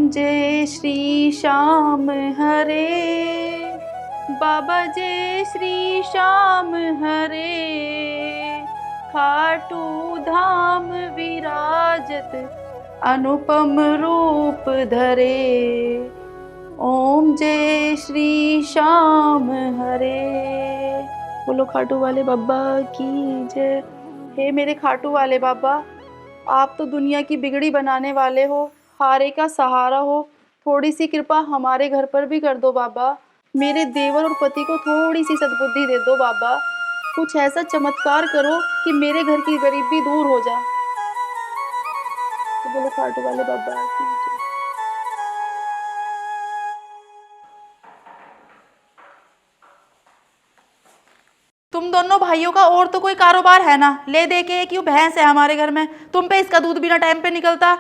जय श्री श्याम हरे, बाबा जय श्री श्याम हरे, खाटू धाम विराजत अनुपम रूप धरे, ओम जय श्री श्याम हरे। बोलो खाटू वाले बाबा की जय। हे मेरे खाटू वाले बाबा, आप तो दुनिया की बिगड़ी बनाने वाले हो, हारे का सहारा हो, थोड़ी सी कृपा हमारे घर पर भी कर दो बाबा। मेरे देवर और पति को थोड़ी सी सद्बुद्धि दे दो बाबा, कुछ ऐसा चमत्कार करो कि मेरे घर की गरीबी दूर हो जाए। तो बोलो खाटू वाले बाबा की जय। तुम दोनों भाइयों का और तो कोई कारोबार है ना, ले दे के एक यूं भैंस है हमारे घर में, तुम पे इसका दूध बिना टाइम पे निकलता।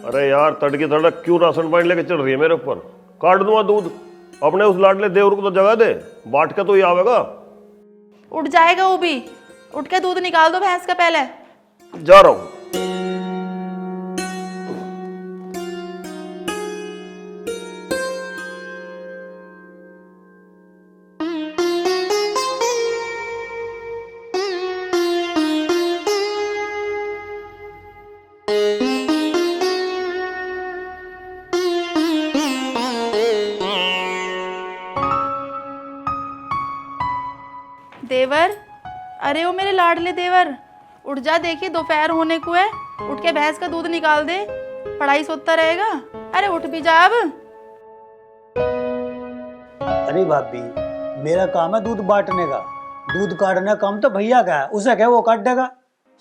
अरे यार तड़की तड़क क्यों राशन पानी लेके चल रही है मेरे ऊपर? काट दूंगा दूध। अपने उस लाडले देवर को तो जगह दे, बाट के तो ही आवेगा। उठ जाएगा वो भी, उठ के दूध निकाल दो भैंस का पहले। जा रहा हूं। देवर, अरे वो मेरे लाडले देवर, उठ जा, देखिए दोपहर होने को है, उठ के भैंस का दूध निकाल दे, पढ़ाई सोता रहेगा। अरे उठ भी जा अब। अरे भाभी, मेरा काम है दूध बांटने का, दूध काटने का काम तो भैया का है, उसे क्या वो काट देगा।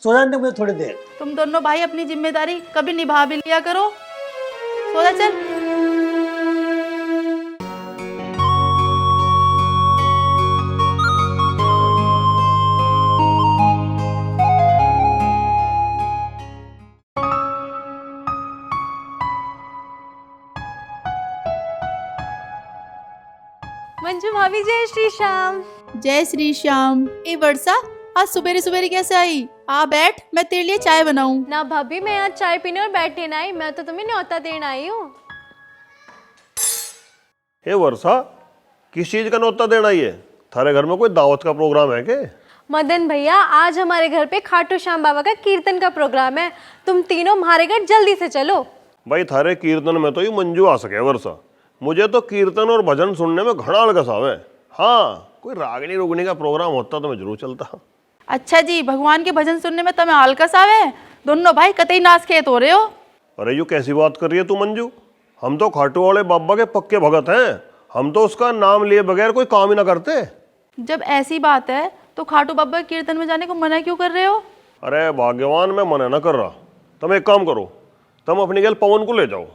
सो जाने दो मुझे थोड़ी देर। तुम दोनों भाई अपनी जिम्मेदारी कभी निभा भी लिया करो। सो जा चल। मंजू भाभी जय श्री श्याम। जय श्री श्याम। ए वर्षा, आज सुबेरे सुबेरे कैसे आई? आ बैठ, मैं तेरे लिए चाय बनाऊं। ना भाभी, मैं आज चाय पीने और बैठने ना आई, मैं तो तुम्हें न्योता देने आई हूँ। हे वर्षा, किस चीज का न्योता देना ही है? थारे घर में कोई दावत का प्रोग्राम है क्या? मदन भैया, आज हमारे घर पे खाटू श्याम बाबा का कीर्तन का प्रोग्राम है, तुम तीनों हमारे घर जल्दी से चलो। भाई थारे कीर्तन में तो ही मंजू आ सके वर्षा, मुझे तो कीर्तन और भजन सुनने में घड़ा अलगस आवे। हाँ, कोई रागनी रुगनी का प्रोग्राम होता तो मैं जरूर चलता। अच्छा जी, भगवान के भजन सुनने में तुम्हें आलकस आवे? दोनों भाई कतई नाच खेत हो रहे हो। अरे यू कैसी बात कर रही है तू मंजू? हम तो खाटू वाले बाबा के पक्के भगत हैं, हम तो उसका नाम लिए बगैर कोई काम ही ना करते। जब ऐसी बात है तो खाटू बाबा के कीर्तन में जाने को मना क्यों कर रहे हो? अरे भाग्यवान, मैं मना ना कर रहा। तुम एक काम करो, तुम अपनी गैल पवन को ले जाओ,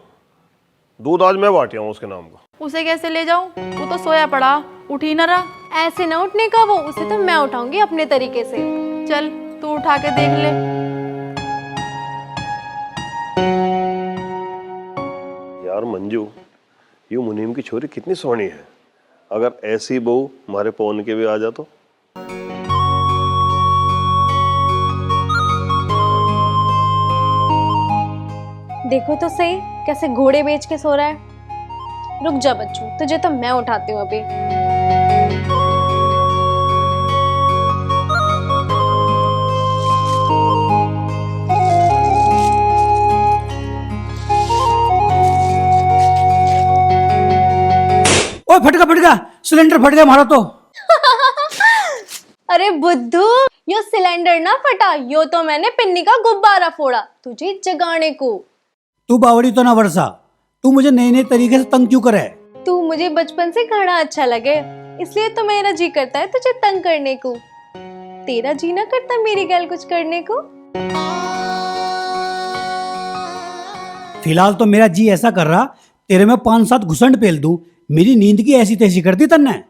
दूध आज मैं बांटिया हूँ उसके नाम का। उसे कैसे ले जाऊं? वो तो सोया पड़ा, उठ ही ना रहा। ऐसे न उठने का वो, उसे तो मैं उठाऊंगी अपने तरीके से। चल तू उठा के देख ले। यार मंजू, यू मुनीम की छोरी कितनी सोहनी है, अगर ऐसी बहू हमारे पवन के भी आ जा तो। देखो तो सही कैसे घोड़े बेच के सो रहा है। रुक जा बच्चू, तुझे तो मैं उठाती हूँ अभी। ओए फटका, सिलेंडर फट गया हमारा तो। अरे बुद्धू, यो सिलेंडर ना फटा, यो तो मैंने पिन्नी का गुब्बारा फोड़ा तुझे जगाने को। तू बावड़ी तो ना वर्षा, तू मुझे नए नए तरीके से तंग क्यों करे? तू मुझे बचपन से घड़ा अच्छा लगे, इसलिए तो मेरा जी करता है तुझे तंग करने को। तेरा जी ना करता मेरी गैल कुछ करने को? फिलहाल तो मेरा जी ऐसा कर रहा, तेरे में 5-7 घुसंड पेल दूं, मेरी नींद की ऐसी तैसी कर दी तन्ने।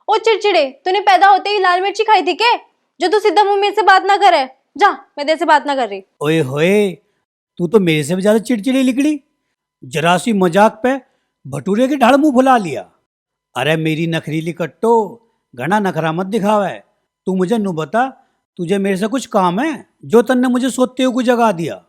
ओ चिड़चिड़े, तूने पैदा होते ही लाल मिर्ची खाई थी क्या, जो तू सीधा मुंह मेरे से बात ना करे? जा, मैं तेरे से बात ना कर रही। ओए होए, तू तो मेरे से भी ज्यादा चिड़चिड़ी निकली। जरा सी मजाक पे भटूरे की ढाल मुंह फुला लिया। अरे मेरी नखरीली कट्टो, घना नखरा मत दिखावा है। तू मुझे नू बता, तुझे मेरे से कुछ काम है जो तन्ने मुझे सोते हुए जगा दिया?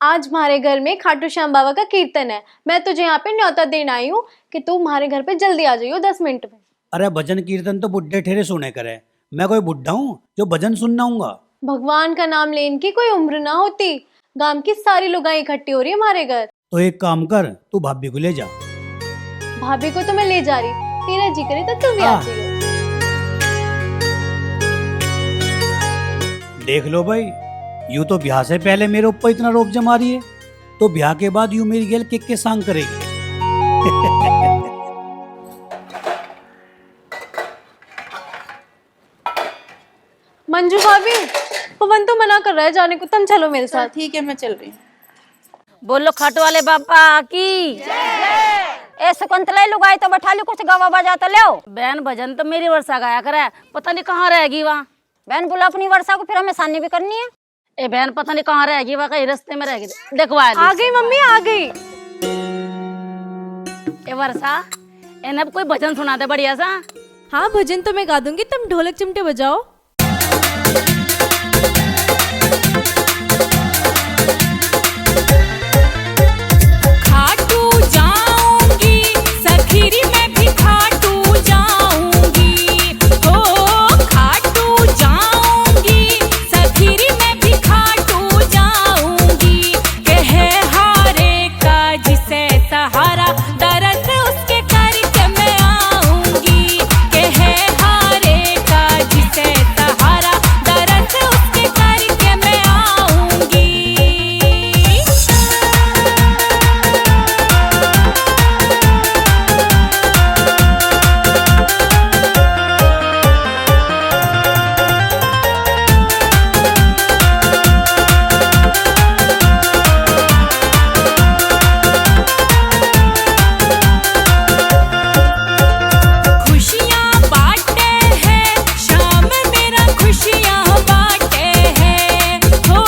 आज हमारे घर में खाटू श्याम बाबा का कीर्तन है। मैं तुझे यहाँ पे न्योता देने आई हूँ कि तू हमारे घर पे जल्दी आ जाइयो 10 मिनट में। अरे भजन कीर्तन तो बुढ़े ठेरे सुने करे, मैं कोई बुढ़ा हूँ जो भजन सुनना हूँगा। भगवान का नाम लेने की कोई उम्र ना होती। गांव की सारी लुगाई इकट्ठी हो रही है हमारे घर। तो एक काम कर, तू भाभी को ले जा। भाभी को तो मैं ले जा रही, तेरा जी करे तो तू भी आ जाइयो। देख लो भाई, यूं तो ब्याह से पहले मेरे ऊपर इतना रोब जमा रही है, तो ब्याह के बाद यूं मेरी गेल किक के सांग करेगी। मंजू भाभी, पवन तो मना कर रहा है जाने को, तुम चलो मेरे साथ। ठीक है, मैं चल रही हूँ। बोलो खाटू वाले बाबा की ए शकुंतला लुगाई तो बैठा ली, कुछ गवा बजा तो ले। बहन भजन तो मेरी वर्षा गाया करे, पता नहीं कहाँ रहेगी वहाँ। बहन बोला अपनी वर्षा को, फिर हमें सानी भी करनी है। ए बहन पता नहीं कहाँ रहेगी वहाँ, कहीं रास्ते में रहेगी। देखवा आ गई मम्मी, आ गई। ए वर्षा, इन्हें कोई भजन सुना दे बढ़िया सा। हाँ भजन तो मैं गा दूंगी, तुम ढोलक चिमटे बजाओ। खाटू जाऊंगी सखीरी मैं भी खाटू जाऊंगी, हो खाटू जाऊंगी सखीरी मैं भी खाटू जाऊंगी। कहे हारे का जिसे सहारा दर्द उसके करके मैं आऊंगी। कहे हारे का जिसे सहारा दर्द उसके करके मैं आऊंगी। खुशियाँ बांटे हैं शाम मेरा, खुशियाँ बांटे हैं, हो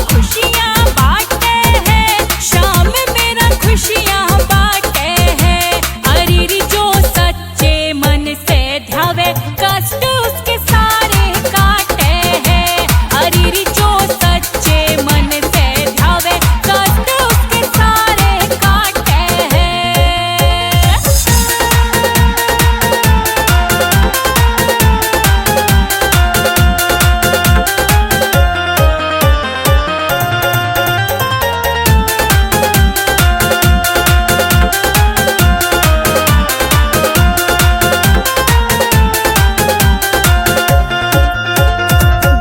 खुशियाँ बांटे हैं शाम मेरा, खुशियाँ बांटे हैं। अरीरी जो सच्चे मन से ध्यावे कष्ट उसके सारे काटे हैं। अरीरी जो सच्चे मन से ध्यावे कष्ट उसके सारे काटे हैं।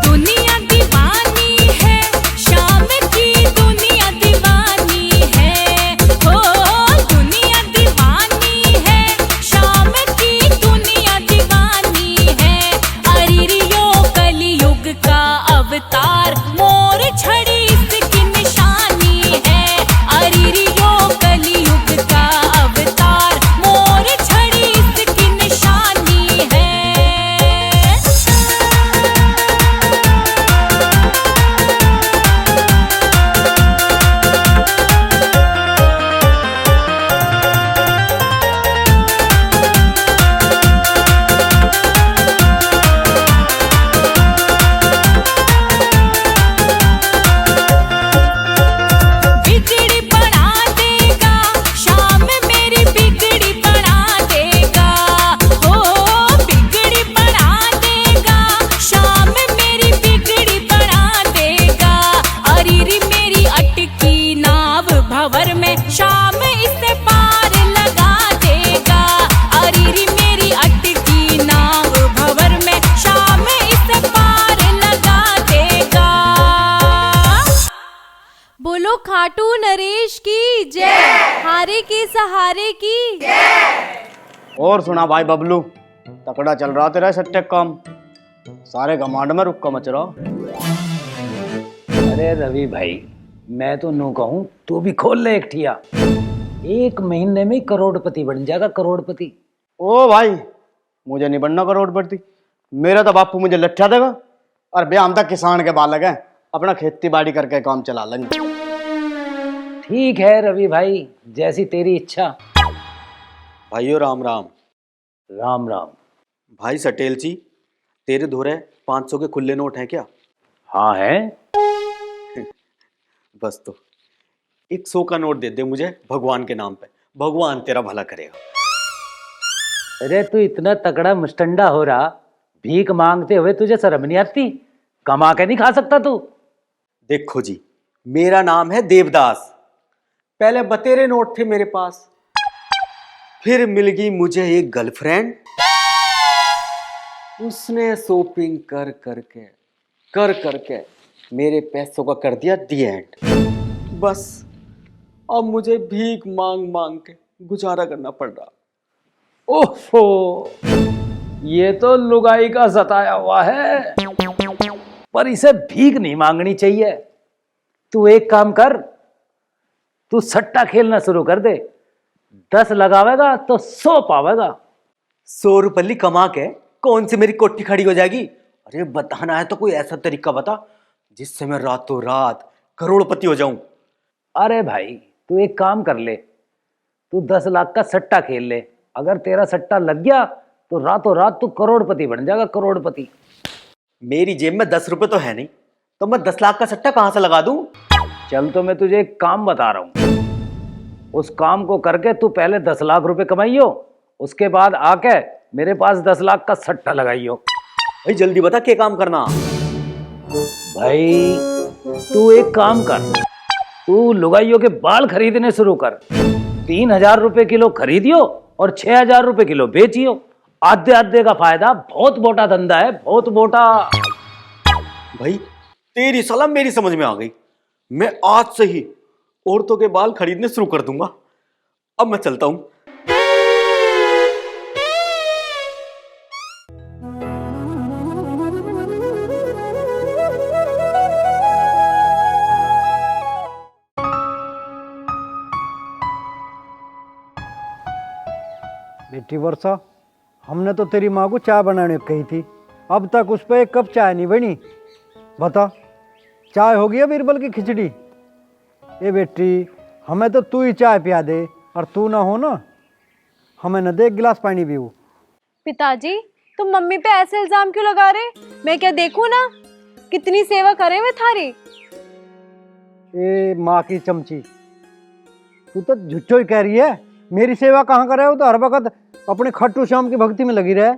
दुनिया दीवानी है शाम की, दुनिया दीवानी है, हो दुनिया दीवानी है शाम की, दुनिया दीवानी है। अरिरियो कलयुग का अवतार, मोर छड़ी इसकी निशानी है। अरिरियो कलयुग का अवतार, मोर छड़ी इसकी निशानी है। बिगड़ी बना देगा शाम मेरी, बिगड़ी बना देगा, हो बिगड़ी बना देगा शाम मेरी, बिगड़ी बना देगा। अरीरी मेरी अटकी नाव भंवर में, शाम इसे पार लगा देगा। अरीरी मेरी अटकी नाव भंवर में, शाम इसे पार लगा देगा। बोलो खाटू नरेश की जय, हारे के सहारे की। और सुना भाई बबलू, तकड़ा चल रहा तेरा सट्टे काम, सारे घमांड में रुक्का मच रहा। अरे रवि भाई, मैं तो नू कहूँ तू भी खोल ले एक ठिया, 1 महीने में करोड़पति बन जाएगा, करोड़पति। ओ भाई, मुझे नहीं बनना करोड़पति, मेरा तो बापू मुझे लट्ठा देगा। और बे हम तक किसान के बालक हैं, अपना खेती बाड़ी करके काम चला लेंगे। ठीक है रवि भाई, जैसी तेरी इच्छा। भाइयों राम राम। राम राम। भाई सटेल जी, तेरे धोरे 500 के खुले नोट हैं क्या? हाँ है। बस तो एक 100 का नोट दे दे मुझे भगवान के नाम पे, भगवान तेरा भला करेगा। अरे तू इतना तगड़ा मुस्टंडा हो रहा, भीख मांगते हुए तुझे शर्म नहीं आती? कमा के नहीं खा सकता तू? देखो जी, मेरा नाम है देवदास। पहले बतेरे नोट थे मेरे पास, फिर मिल गई मुझे एक गर्लफ्रेंड। उसने शॉपिंग कर करके मेरे पैसों का कर दिया दी एंड। बस अब मुझे भीख मांग मांग के गुजारा करना पड़ रहा। ओहो, ये तो लुगाई का सताया हुआ है, पर इसे भीख नहीं मांगनी चाहिए। तू एक काम कर, तू सट्टा खेलना शुरू कर दे। 10 लगावेगा तो 100 पावेगा। 100 रुपये कमा के कौन सी मेरी कोठी खड़ी हो जाएगी? अरे बताना है तो कोई ऐसा तरीका बता जिससे मैं रातों रात करोड़पति हो जाऊं। अरे भाई, तू एक काम कर ले, तू 10 लाख का सट्टा खेल ले। अगर तेरा सट्टा लग गया तो रातों रात तू करोड़पति बन जाएगा, करोड़पति। मेरी जेब में 10 रुपए तो है नहीं, तो मैं 10 लाख का सट्टा कहां से लगा दूं? चल, तो मैं तुझे एक काम बता रहा हूं। उस काम को करके तू पहले 10 लाख रुपए कमाइयो, उसके बाद आके मेरे पास 10 लाख का सट्टा लगाइयो। भाई जल्दी बता क्या काम करना। भाई तू एक काम कर, तू लुगाइयों के बाल खरीदने शुरू कर। 3000 रुपए किलो खरीदियो और 6000 रुपए किलो बेचियो। आधे आधे का फायदा। बहुत मोटा धंधा है, बहुत मोटा। भाई तेरी सलाह मेरी समझ में आ गई। मैं आज से ही औरतों के बाल खरीदने शुरू कर दूंगा। अब मैं चलता हूं। बेटी वर्षा, हमने तो तेरी माँ को चाय बनाने को कही थी, अब तक उस पर एक कप चाय नहीं बनी। बता, चाय होगी या बीरबल की खिचड़ी? ए बेटी, हमें तो तू ही चाय पिया दे, और तू ना हो ना, हमें न दे एक गिलास पानी भी हो। पिताजी, तुम मम्मी पे ऐसे इल्जाम क्यों लगा रहे? मैं क्या देखूं ना, कितनी सेवा करे वे थारी। ए माँ की चमची, तू तो झुच्चो ही कह रही है। मेरी सेवा कहाँ करे? हो तो हर वक्त अपने खट्टू श्याम की भक्ति में लगी रहे।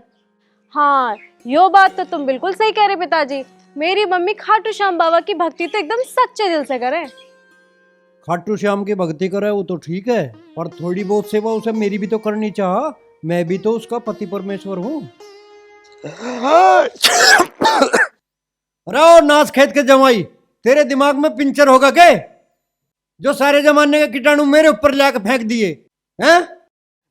हाँ, यो बात तो तुम बिल्कुल सही कह रहे पिताजी। मेरी मम्मी खाटू श्याम बाबा की भक्ति तो एकदम सच्चे दिल से करे। खाटू श्याम की भक्ति करे वो तो ठीक है, पर थोड़ी बहुत सेवा उसे मेरी भी तो करनी चाह। मैं भी तो उसका पति परमेश्वर हूँ। अरे नाच खेत के जमाई, तेरे दिमाग में पिंचर होगा क्या? जो सारे जमाने के कीटाणु मेरे ऊपर लाकर फेंक दिए हैं?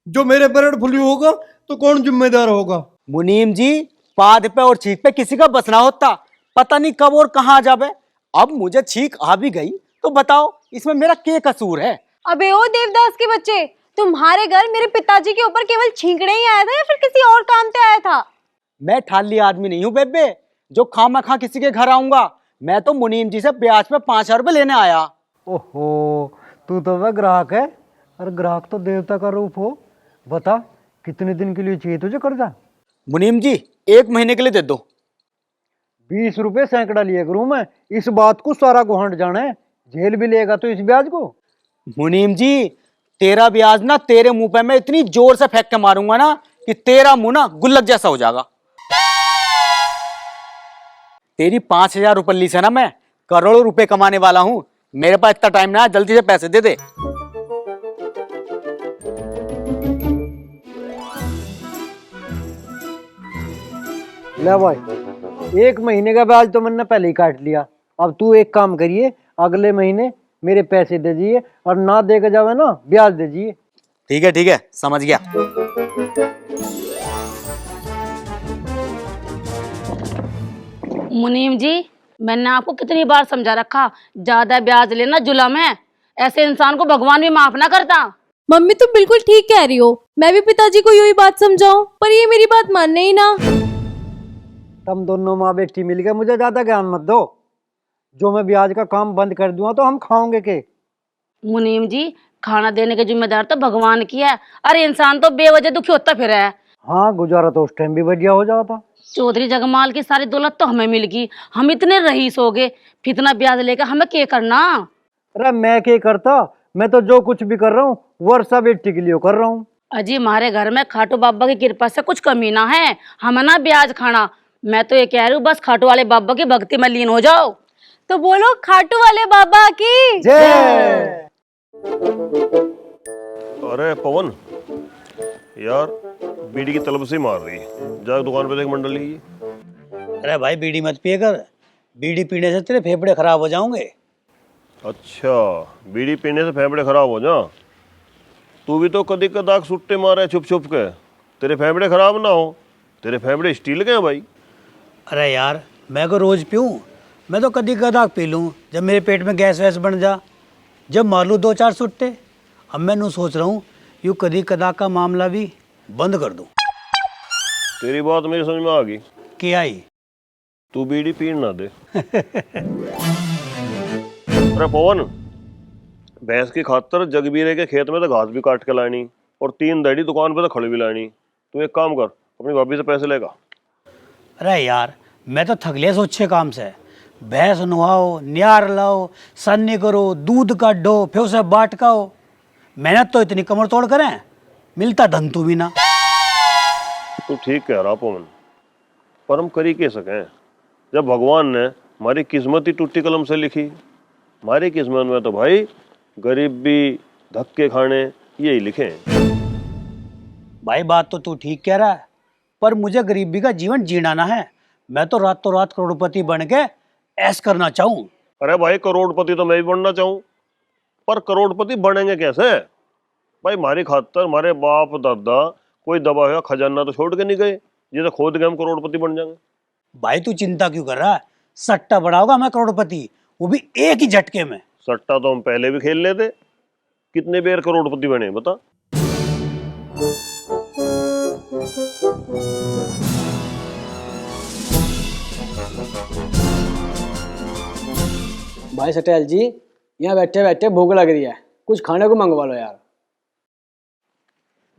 जो मेरे बर्ड फ्लू होगा तो कौन जिम्मेदार होगा? मुनीम जी, पाद पे और छींक पे किसी का बसना होता, पता नहीं कब और कहाँ जावे। अब मुझे छींक आ भी गई तो बताओ इसमें मेरा क्या कसूर है? अबे ओ देवदास के बच्चे, तुम्हारे घर मेरे पिताजी के ऊपर केवल छींकने ही आया था या फिर किसी और काम पे आया था? मैं ठाली आदमी नहीं हूँ बेबे जो खामा खा किसी के घर आऊंगा। मैं तो मुनीम जी से ब्याज पे 5000 रुपए लेने आया। ओहो, तू तो वह ग्राहक है, और ग्राहक तो देवता का रूप हो। बता, कितने दिन के लिए चाहिए तुझे कर्जा? मुनीम जी 1 महीने के लिए दे दो। 20 रुपए सैकड़ा लिए करूं मैं, इस बात को सारा गुहांड जाने। जेल भी लेगा तो इस ब्याज को। मुनीम जी, तेरा ब्याज ना तेरे मुंह पे मैं इतनी जोर से फेंक के मारूंगा ना कि तेरा मुंह ना गुल्लक जैसा हो जाएगा। तेरी 5000 रुपए ली से ना मैं करोड़ों रुपए कमाने वाला हूं। मेरे पास इतना टाइम ना है, जल्दी से पैसे दे दे। ले भाई, 1 महीने का ब्याज तो मैंने पहले ही काट लिया। अब तू एक काम करिए, अगले महीने मेरे पैसे दे दीजिए, और ना दे के जावे ना ब्याज दे दीजिए। ठीक है, समझ गया। मुनीम जी, मैंने आपको कितनी बार समझा रखा, ज्यादा ब्याज लेना जुल्म है। ऐसे इंसान को भगवान भी माफ ना करता। मम्मी तुम बिल्कुल ठीक कह रही हो। मैं भी पिताजी को यही बात समझाऊं, पर ये मेरी बात मानने ही ना। तुम दोनों माँ बेटी मिलकर मुझे ज्यादा ज्ञान मत दो। जो मैं ब्याज का काम बंद कर दूंगा तो हम खाओगे के? मुनीम जी, खाना देने के जिम्मेदार तो भगवान की है। अरे इंसान तो बेवजह दुखी होता फिर है। हाँ, गुजारा तो उस टाइम भी बढ़िया हो जाता। चौधरी जगमाल की सारी दौलत तो हमें मिल गई, हम इतने रईस हो गए, फिर इतना ब्याज लेकर हमें क्या करना? अरे मैं क्या करता, मैं तो जो कुछ भी कर रहा हूँ वर्षा बेटी के लिए कर रहा हूँ। अजी हमारे घर में खाटू बाबा की कृपा से कुछ कमी ना है, हम ना ब्याज खाना। मैं तो ये कह रही हूँ बस खाटू वाले बाबा की भक्ति में लीन हो जाओ। तो बोलो खाटू वाले बाबा की जय। अरे पवन यार, बीड़ी की तलब से मार रही है, जा दुकान पे देख मंडल लीजिए। अरे भाई बीड़ी मत पिए कर, बीड़ी पीने से तेरे फेफड़े खराब हो जाओगे। अच्छा, बीड़ी पीने से फेफड़े खराब हो जा? तू भी तो कदी कदाक सुट्टे मारे छुप छुप के, तेरे फेफड़े खराब ना हो। तेरे फेफड़े स्टील के हैं भाई। अरे यार मैं को रोज पीऊँ? मैं तो कदी कदाक पी लूँ जब मेरे पेट में गैस वैस बन जा, जब मार लूँ 2-4 सुट्टे। अब मैं नू सोच रहा हूँ यूँ कदी कदाक का मामला भी बंद कर दूँ। तेरी बात मेरी समझ में आ गई। क्या आई? तू बीड़ी पीन ना दे। अरे पवन, भैंस की खातर जगबीरे के खेत में तो घास भी काट के लानी और 3 दड़ी दुकान पे तो खड़ी भी लानी। तू एक काम कर, अपनी भाभी से पैसे लेगा। अरे यार मैं तो थक लिया सोचे काम से। भैंस नुहाओ, नियार लाओ, सन्नी करो, दूध काटो, फिर उसे बाट खाओ। मेहनत तो इतनी कमर तोड़ करें, मिलता धन तू भी ना। तू ठीक कह रहा पवन, पर हम करी के सकें जब भगवान ने हमारी किस्मत ही टूटी कलम से लिखी। हमारी किस्मत में तो भाई गरीबी, धक्के खाने यही लिखे हैं। भाई बात तो तू ठीक कह रहा है, पर मुझे गरीबी का जीवन जीना ना है। मैं तो रातों रात करोड़पति बन के ऐश करना चाहूँ। अरे भाई करोड़पति तो मैं भी बनना चाहूँ, पर करोड़पति बनेंगे कैसे? भाई हमारी खातर हमारे बाप दादा कोई दबा हुआ खजाना तो छोड़ के नहीं गए, जिसे खोद के हम करोड़पति बन जाएंगे। भाई तू चिंता क्यों कर रहा है? सट्टा बढ़ाओगा मैं करोड़पति, वो भी एक ही झटके में। सट्टा तो हम पहले भी खेल लेते, कितने बेर करोड़पति बने बता। भाई सटेल जी, यहाँ बैठे बैठे भूख लग रही है, कुछ खाने को मंगवा लो यार।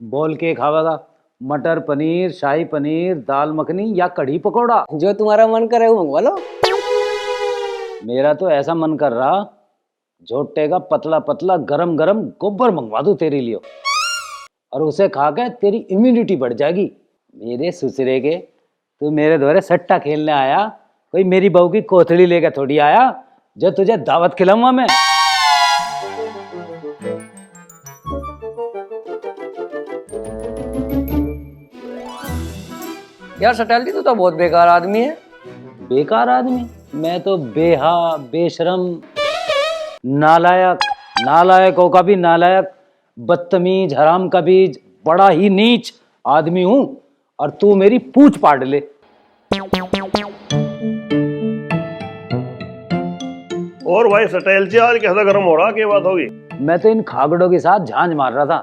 बोल के खावेगा? मटर पनीर, शाही पनीर, दाल मखनी या कढ़ी पकौड़ा? जो तुम्हारा मन करे वो मंगवा लो। मेरा तो ऐसा मन कर रहा झोटे का पतला पतला गरम गरम गोबर मंगवा दूं तेरे लिए, और उसे खा के तेरी इम्यूनिटी बढ़ जाएगी। मेरे ससुरे के, तू मेरे द्वारे सट्टा खेलने आया, कोई मेरी बहू की कोथड़ी लेकर थोड़ी आया जो तुझे दावत खिलाऊंगा मैं। यार सटेल जी, तू तो बहुत बेकार आदमी है। बेकार आदमी? मैं तो बेहा, बेशरम, नालायक, नालायकों का भी नालायक, बदतमीज, हराम का बीज, बड़ा ही नीच आदमी हूं, और तू मेरी पूंछ पाड़ ले। और भाई सटेल जी, आज कैसा गर्म हो रहा, क्या बात होगी? मैं तो इन खागड़ों के साथ झांझ मार रहा था।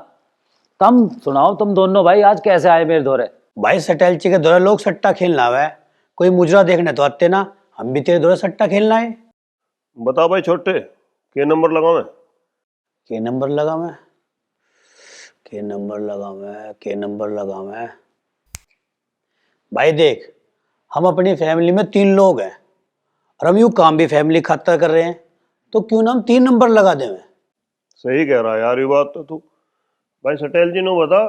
तुम सुनाओ, तुम दोनों भाई आज कैसे आए मेरे दौरे? भाई सटेलची के दौरे लोग सट्टा खेलना है, कोई मुजरा देखने तो आते ना, हम भी तेरे दौरे सट्टा खेलना है। बता भाई छोटे, के नंबर लगा मैं? के नंबर लगा मैं? के नंबर लगा मैं? के नंबर लगा मैं? भाई देख, हम अपनी फैमिली में 3 लोग हैं और हम यूँ काम भी फैमिली खातर कर रहे हैं, तो क्यों ना हम 3 नंबर लगा दें। सही कह रहा है यार, ये बात तो तू। भाई सटेल जी ने बता,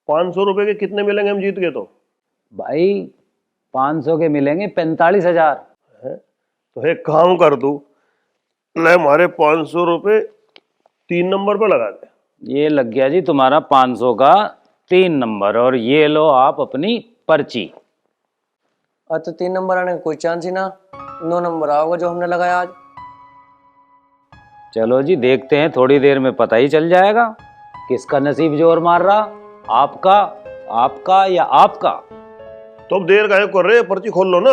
500 रुपए के कितने मिलेंगे हम जीत गए तो? भाई 500 के मिलेंगे 45,000। तो एक काम कर तू, ले हमारे 500 रुपए 3 नंबर पे लगा दे। ये लग गया जी तुम्हारा 500 का 3 नंबर, और ये लो आप अपनी पर्ची। तो 3 नंबर आने का कोई चांस ही ना, 9 नंबर आओगे जो हमने लगाया आज। चलो जी देखते हैं, थोड़ी देर में पता ही चल जाएगा किसका नसीब जोर मार रहा, आपका, आपका या आपका। तो अब देर काहे कर रहे, पर्ची खोल लो ना।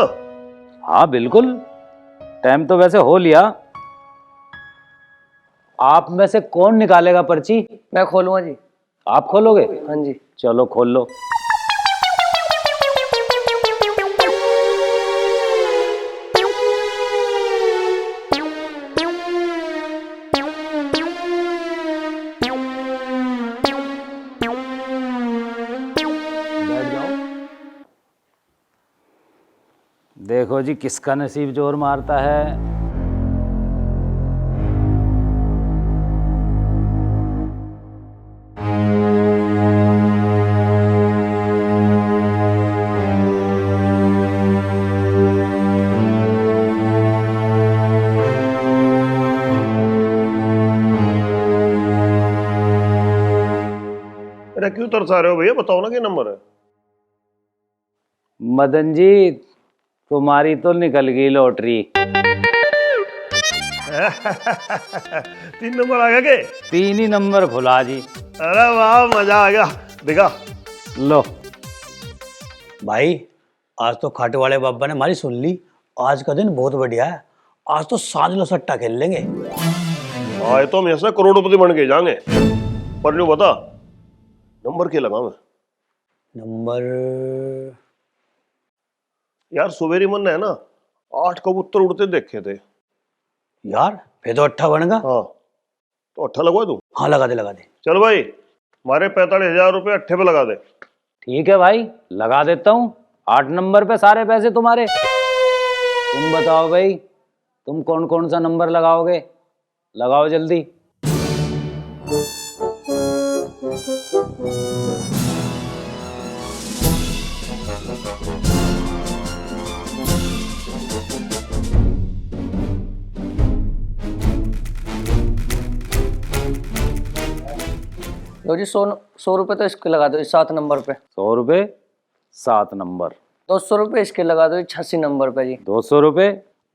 हाँ बिल्कुल, टाइम तो वैसे हो लिया। आप में से कौन निकालेगा पर्ची? मैं खोलूंगा जी। आप खोलोगे? हाँ जी। चलो खोल लो। देखो जी किसका नसीब जोर मारता है। ऐसा क्यों तरसा रहे हो भैया, बताओ ना क्या नंबर है। मदन जी तुम्हारी तो निकल गई लॉटरी। 3 नंबर आ गया के? 3 ही नंबर खुला जी। अरे वाह, मजा आ गया। दिखा लो भाई आज तो खाटू वाले बाबा ने हमारी सुन ली। आज का दिन बहुत बढ़िया है, आज तो साँझ लो सट्टा खेल लेंगे। आए तो हम ऐसा करोड़पति बन के जाएंगे। पर न्यू बता नंबर क्या लगा मैं? नंबर यार सुबेरी मन है ना 8 कबूतर उड़ते देखे थे। यार फिर तो 8 बनेगा। हाँ तो 8 लगवा दूं? हाँ लगा दे लगा दे। चल भाई हमारे 45,000 रुपए 8 पे लगा दे। ठीक है भाई लगा देता हूँ। 8 नंबर पे सारे पैसे तुम्हारे। तुम बताओ भाई तुम कौन कौन सा नंबर लगाओगे? लगाओ जल्दी। लो जी 100 रुपए तो इसके लगा दो इस 7 नंबर पे। 100 रुपये 7 नंबर। 200 रुपए इसके लगा दो 86 नंबर पे जी। 200 रुपये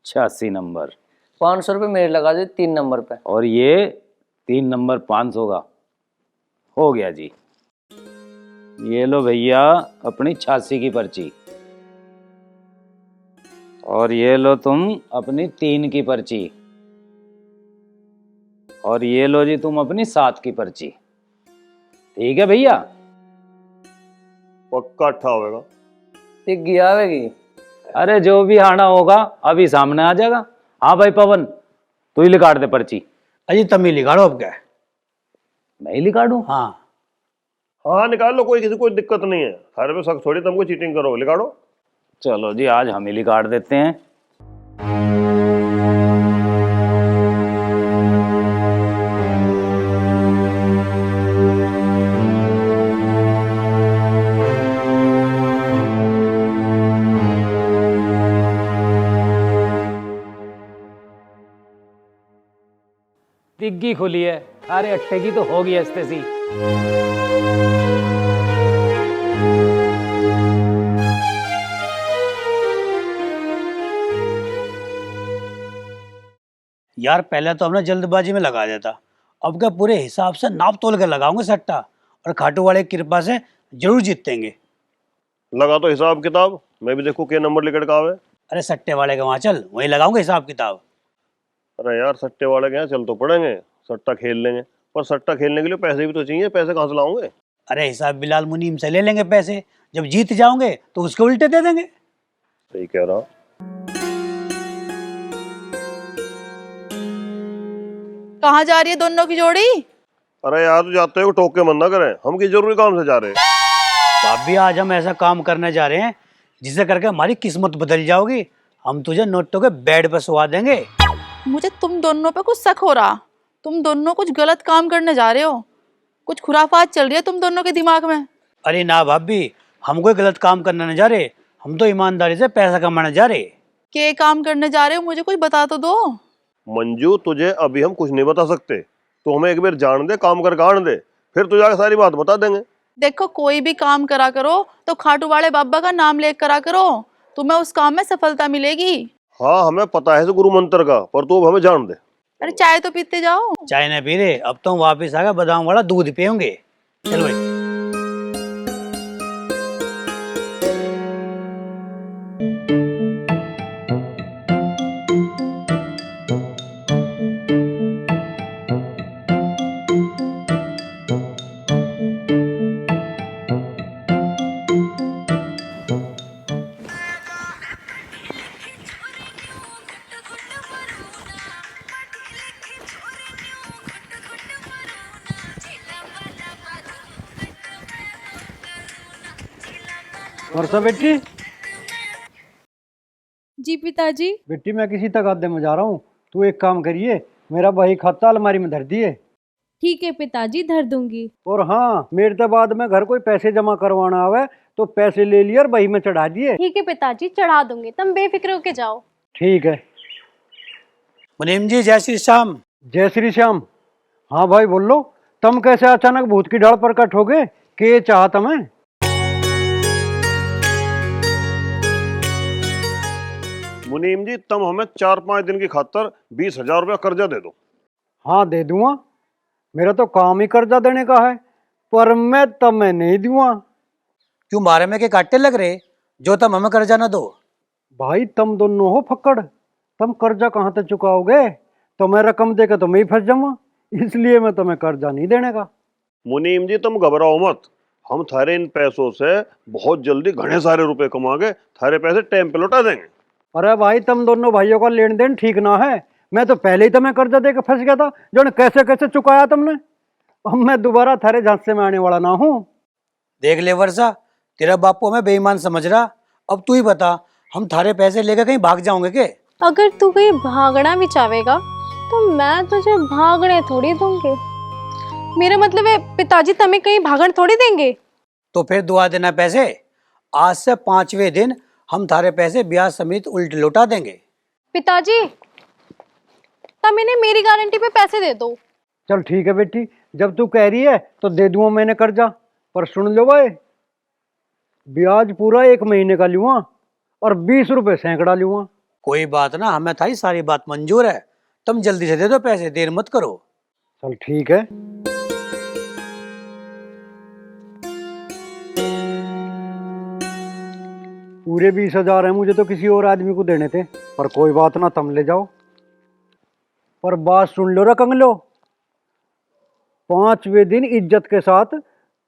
86 नंबर। 500 रुपए मेरे लगा दो 3 नंबर पे। और ये 3 नंबर 500 का हो गया जी। ये लो भैया अपनी 86 की पर्ची। और ये लो तुम अपनी 3 की पर्ची। और ये लो जी तुम अपनी 7 की पर्ची। ठीक है भैया? पक्का 8 होगा। एक गया आवेगी। अरे जो भी आना होगा अभी सामने आ जाएगा। हाँ भाई पवन तू ही लिखा दे पर्ची। अजी तब ही लिखा लो अब क्या है। मैं ही लिखा दूं? हाँ हाँ निकाल लो, कोई किसी कोई दिक्कत नहीं है। हर पे शक थोड़ी तुमको चीटिंग करो, लिखाड़ो। चलो जी आज हम ही लिखा देते हैं। तिग्गी खुली है। अरे अट्टे की तो होगी हस्ते सी। यार पहले तो हमने जल्दबाजी में लगा दिया था, अब क्या पूरे हिसाब से नाप तोल के लगाऊंगे सट्टा और खाटू वाले की कृपा से जरूर जीतेंगे। लगा तो हिसाब किताब, मैं भी देखूं क्या नंबर लिखट का आवे। अरे सट्टे वाले के वहां चल, वहीं लगाऊंगे हिसाब किताब। अरे यार सट्टे वाले के यहाँ चल तो पड़ेंगे, सट्टा खेल लेंगे, पर सट्टा खेलने के लिए पैसे भी तो चाहिए। पैसे कहाँ से लाओगे? अरे हिसाब बिलाल मुनीम से ले लेंगे पैसे, जब जीत जाओगे तो उसके उल्टे दे देंगे। सही कह रहा। कहाँ जा रही है दोनों की जोड़ी? अरे यार तू जाते हो टोक के मन ना करें, हम किस जरूरी काम से जा रहे हैं। भाभी आज हम ऐसा काम करने जा रहे हैं जिसे करके हमारी किस्मत बदल जाओगी। हम तुझे नोटों के बेड पर सुला देंगे। मुझे तुम दोनों पे कुछ शक हो रहा। तुम दोनों कुछ गलत काम करने जा रहे हो, कुछ खुराफात चल रही है तुम दोनों के दिमाग में। अरे ना भाभी, हम कोई गलत काम करने नहीं जा रहे, हम तो ईमानदारी से पैसा कमाने जा रहे। क्या काम करने जा रहे हो, मुझे कुछ बता तो दो। मंजू तुझे अभी हम कुछ नहीं बता सकते, तो हमें एक बार जान दे, काम कर गाड़ दे, फिर तुझे आगे सारी बात बता देंगे। देखो कोई भी काम करा करो तो खाटू वाले बाबा का नाम ले करा करो, तुम्हें उस काम में सफलता मिलेगी। हाँ हमें पता है गुरु मंत्र का, पर तू अब हमें जान दे। अरे चाय तो पीते जाओ। चाय न पी रहे, अब तो हम वापिस आ गए, बादाम वाला दूध पियेंगे। चल भाई। वर्षा बेटी, जी पिताजी। बेटी मैं किसी तगादे में जा रहा हूँ, तू एक काम करिए, मेरा बही खाता अलमारी में धर दिए। ठीक है पिताजी धर दूंगी। और हाँ मेरे तो बाद में घर कोई पैसे जमा करवाना आवे तो पैसे ले लिए और बही में चढ़ा दिए। ठीक है पिताजी चढ़ा दूंगी, तुम बेफिक्र होके जाओ। ठीक है। मुनीम जी जय श्री श्याम। जय श्री श्याम। हाँ भाई बोल लो, तुम कैसे अचानक भूत की ढाल प्रकट हो गए, के चाहता मैं? मुनीम जी तुम हमें 4-5 दिन की खातर 20,000 रुपया कर्जा दे दो। हाँ दे दूंगा, मेरा तो काम ही कर्जा देने का है, पर मैं तुम्हें नहीं दूंगा। क्यों मारे में के काटे लग रहे जो तुम हमें कर्जा ना दो? भाई तुम दोनों हो फक्कड़, तुम कर्जा कहाँ तक चुकाओगे? तो मैं रकम देकर तो मैं ही फंस जाऊंगा, इसलिए मैं तुम्हें कर्जा नहीं देने का। मुनीम जी तुम घबराओ मत, हम थारे इन पैसों से बहुत जल्दी घने सारे रुपए कमा के थारे पैसे टाइम पे लौटा देंगे। अरे भाई तुम दोनों भाइयों का लेन देन ठीक ना है, मैं तो पहले ही तुम्हें कर्जा दे के फंस गया था, जो ने कैसे कैसे चुकाया तुमने। अब मैं दोबारा थारे झांसे में आने वाला ना हूँ। देख ले वर्षा, तेरा बापू हमें बेईमान समझ रहा। अब तू ही बता, हम थारे पैसे लेकर कहीं भाग जाओगे के? अगर तू कहीं भागना भी चाहेगा तो मैं तुझे भागने थोड़ी दूंगी। मेरा मतलब है पिताजी तुम्हें कहीं भागने थोड़ी देंगे। तो फिर दुआ देना पैसे, आज से 5वें दिन हम थारे पैसे ब्याज समेत उल्ट लौटा देंगे। पिताजी तुम इन्हें मेरी गारंटी पे पैसे दे दो। चल ठीक है बेटी, जब तू कह रही है तो दे दूंगा मैंने कर्जा, पर सुन लो भाई, ब्याज पूरा 1 महीने का लूंगा और 20 रुपए सैकड़ा लूंगा। कोई बात ना, हमें थारी सारी बात मंजूर है, तुम जल्दी से दे दो पैसे, देर मत करो। चल ठीक है। पूरे 20,000 है, मुझे तो किसी और आदमी को देने थे, पर कोई बात ना, तुम ले जाओ। पर बात सुन लो रकंगलो, 5वें दिन इज्जत के साथ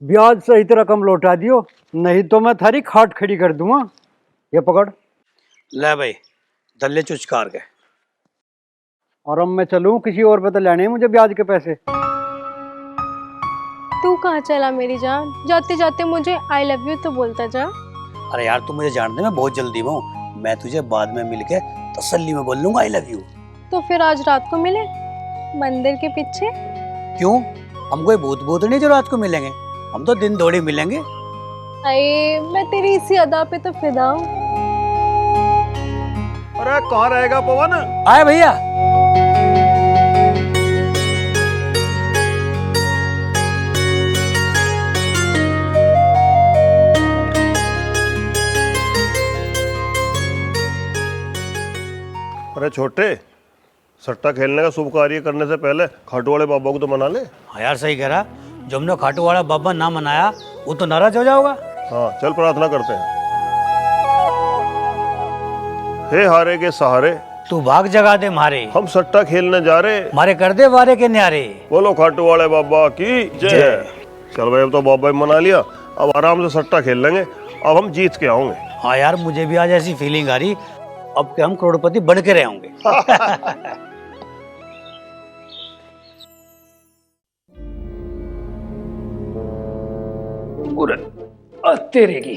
ब्याज सहित रकम लौटा दियो, नहीं तो मैं थारी खाट खड़ी कर दूंगा। ये पकड़। ले भाई, दल्ले चुचकार के। और अब मैं चलूं, किसी और पे तो लेने हैं मुझे ब्याज के पैसे। तू कहाँ चला मेरी जान? जाते जाते मुझे आई लव यू तो बोलता जा। अरे यार तू मुझे जानते, मैं बहुत जल्दी में हूँ, मैं तुझे बाद में मिलके तसल्ली में बोल लूंगा आई लव यू। तो फिर आज रात को मिले मंदिर के पीछे। क्यों, हम कोई भूत भूत नहीं जो रात को मिलेंगे, हम तो दिन दौड़ी मिलेंगे। अरे मैं तेरी इसी अदा पे तो फिदा हूँ। अरे कहाँ रहेगा पवन? आए भैया। अरे छोटे, सट्टा खेलने का शुभ कार्य करने से पहले खाटू वाले बाबा को तो मना ले। हाँ यार सही कह रहा, जो हमने खाटू वाला बाबा ना मनाया वो तो नाराज हो जाओगा। हाँ चल प्रार्थना करते हैं। हे हारे के सहारे, तू भाग जगा दे मारे, हम सट्टा खेलने जा रहे, मारे कर दे वारे के न्यारे। बोलो खाटू वाले बाबा की जय। चल भाई अब तो बाबा ही मना लिया, अब आराम से सट्टा खेल लेंगे, अब हम जीत के आओगे। हाँ यार मुझे भी आज ऐसी फीलिंग आ रही, अब के हम करोड़पति बन के रहेंगे। तेरे की,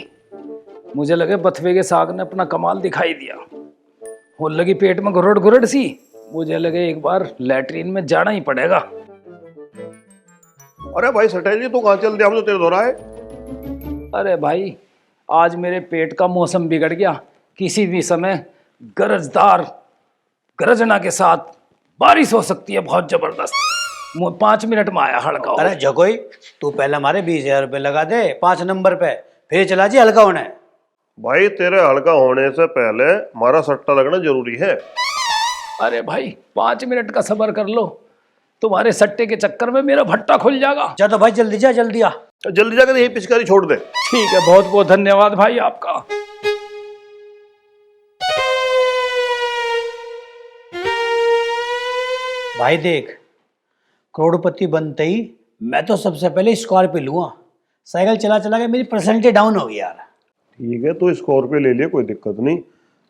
मुझे लगे बथवे के साग ने अपना कमाल दिखाई दिया। हो लगी पेट में घुरड़ घुरड़ सी, मुझे लगे एक बार लैट्रीन में जाना ही पड़ेगा। अरे भाई सटेल जी तू कहाँ चल दिया, हम तो तेरे दौरा है। अरे भाई आज मेरे पेट का मौसम बिगड़ गया, किसी भी समय गरजदार गरजना के साथ बारिश हो सकती है बहुत जबरदस्त। 5 मिनट में आया हड़का। अरे जगोई, तू पहले हमारे 20,000 रुपए लगा दे 5 नंबर पे, फिर चला जी हल्का होना है। भाई तेरे हल्का होने से पहले हमारा सट्टा लगना जरूरी है। अरे भाई 5 मिनट का सब्र कर लो, तुम्हारे सट्टे के चक्कर में मेरा भट्टा खुल जाएगा। जा तो भाई जल्दी जा, जल्दी आ। जल्दी जाकर यही पिचकारी छोड़ दे। ठीक है, बहुत बहुत धन्यवाद भाई आपका। भाई देख, करोड़पति बनते ही मैं तो सबसे पहले स्कॉर्पियो लूंगा, साइकिल चला चला के मेरी परसेंटेज डाउन हो गई यार। ठीक है तो स्कॉर्पियो ले लिया, कोई दिक्कत नहीं।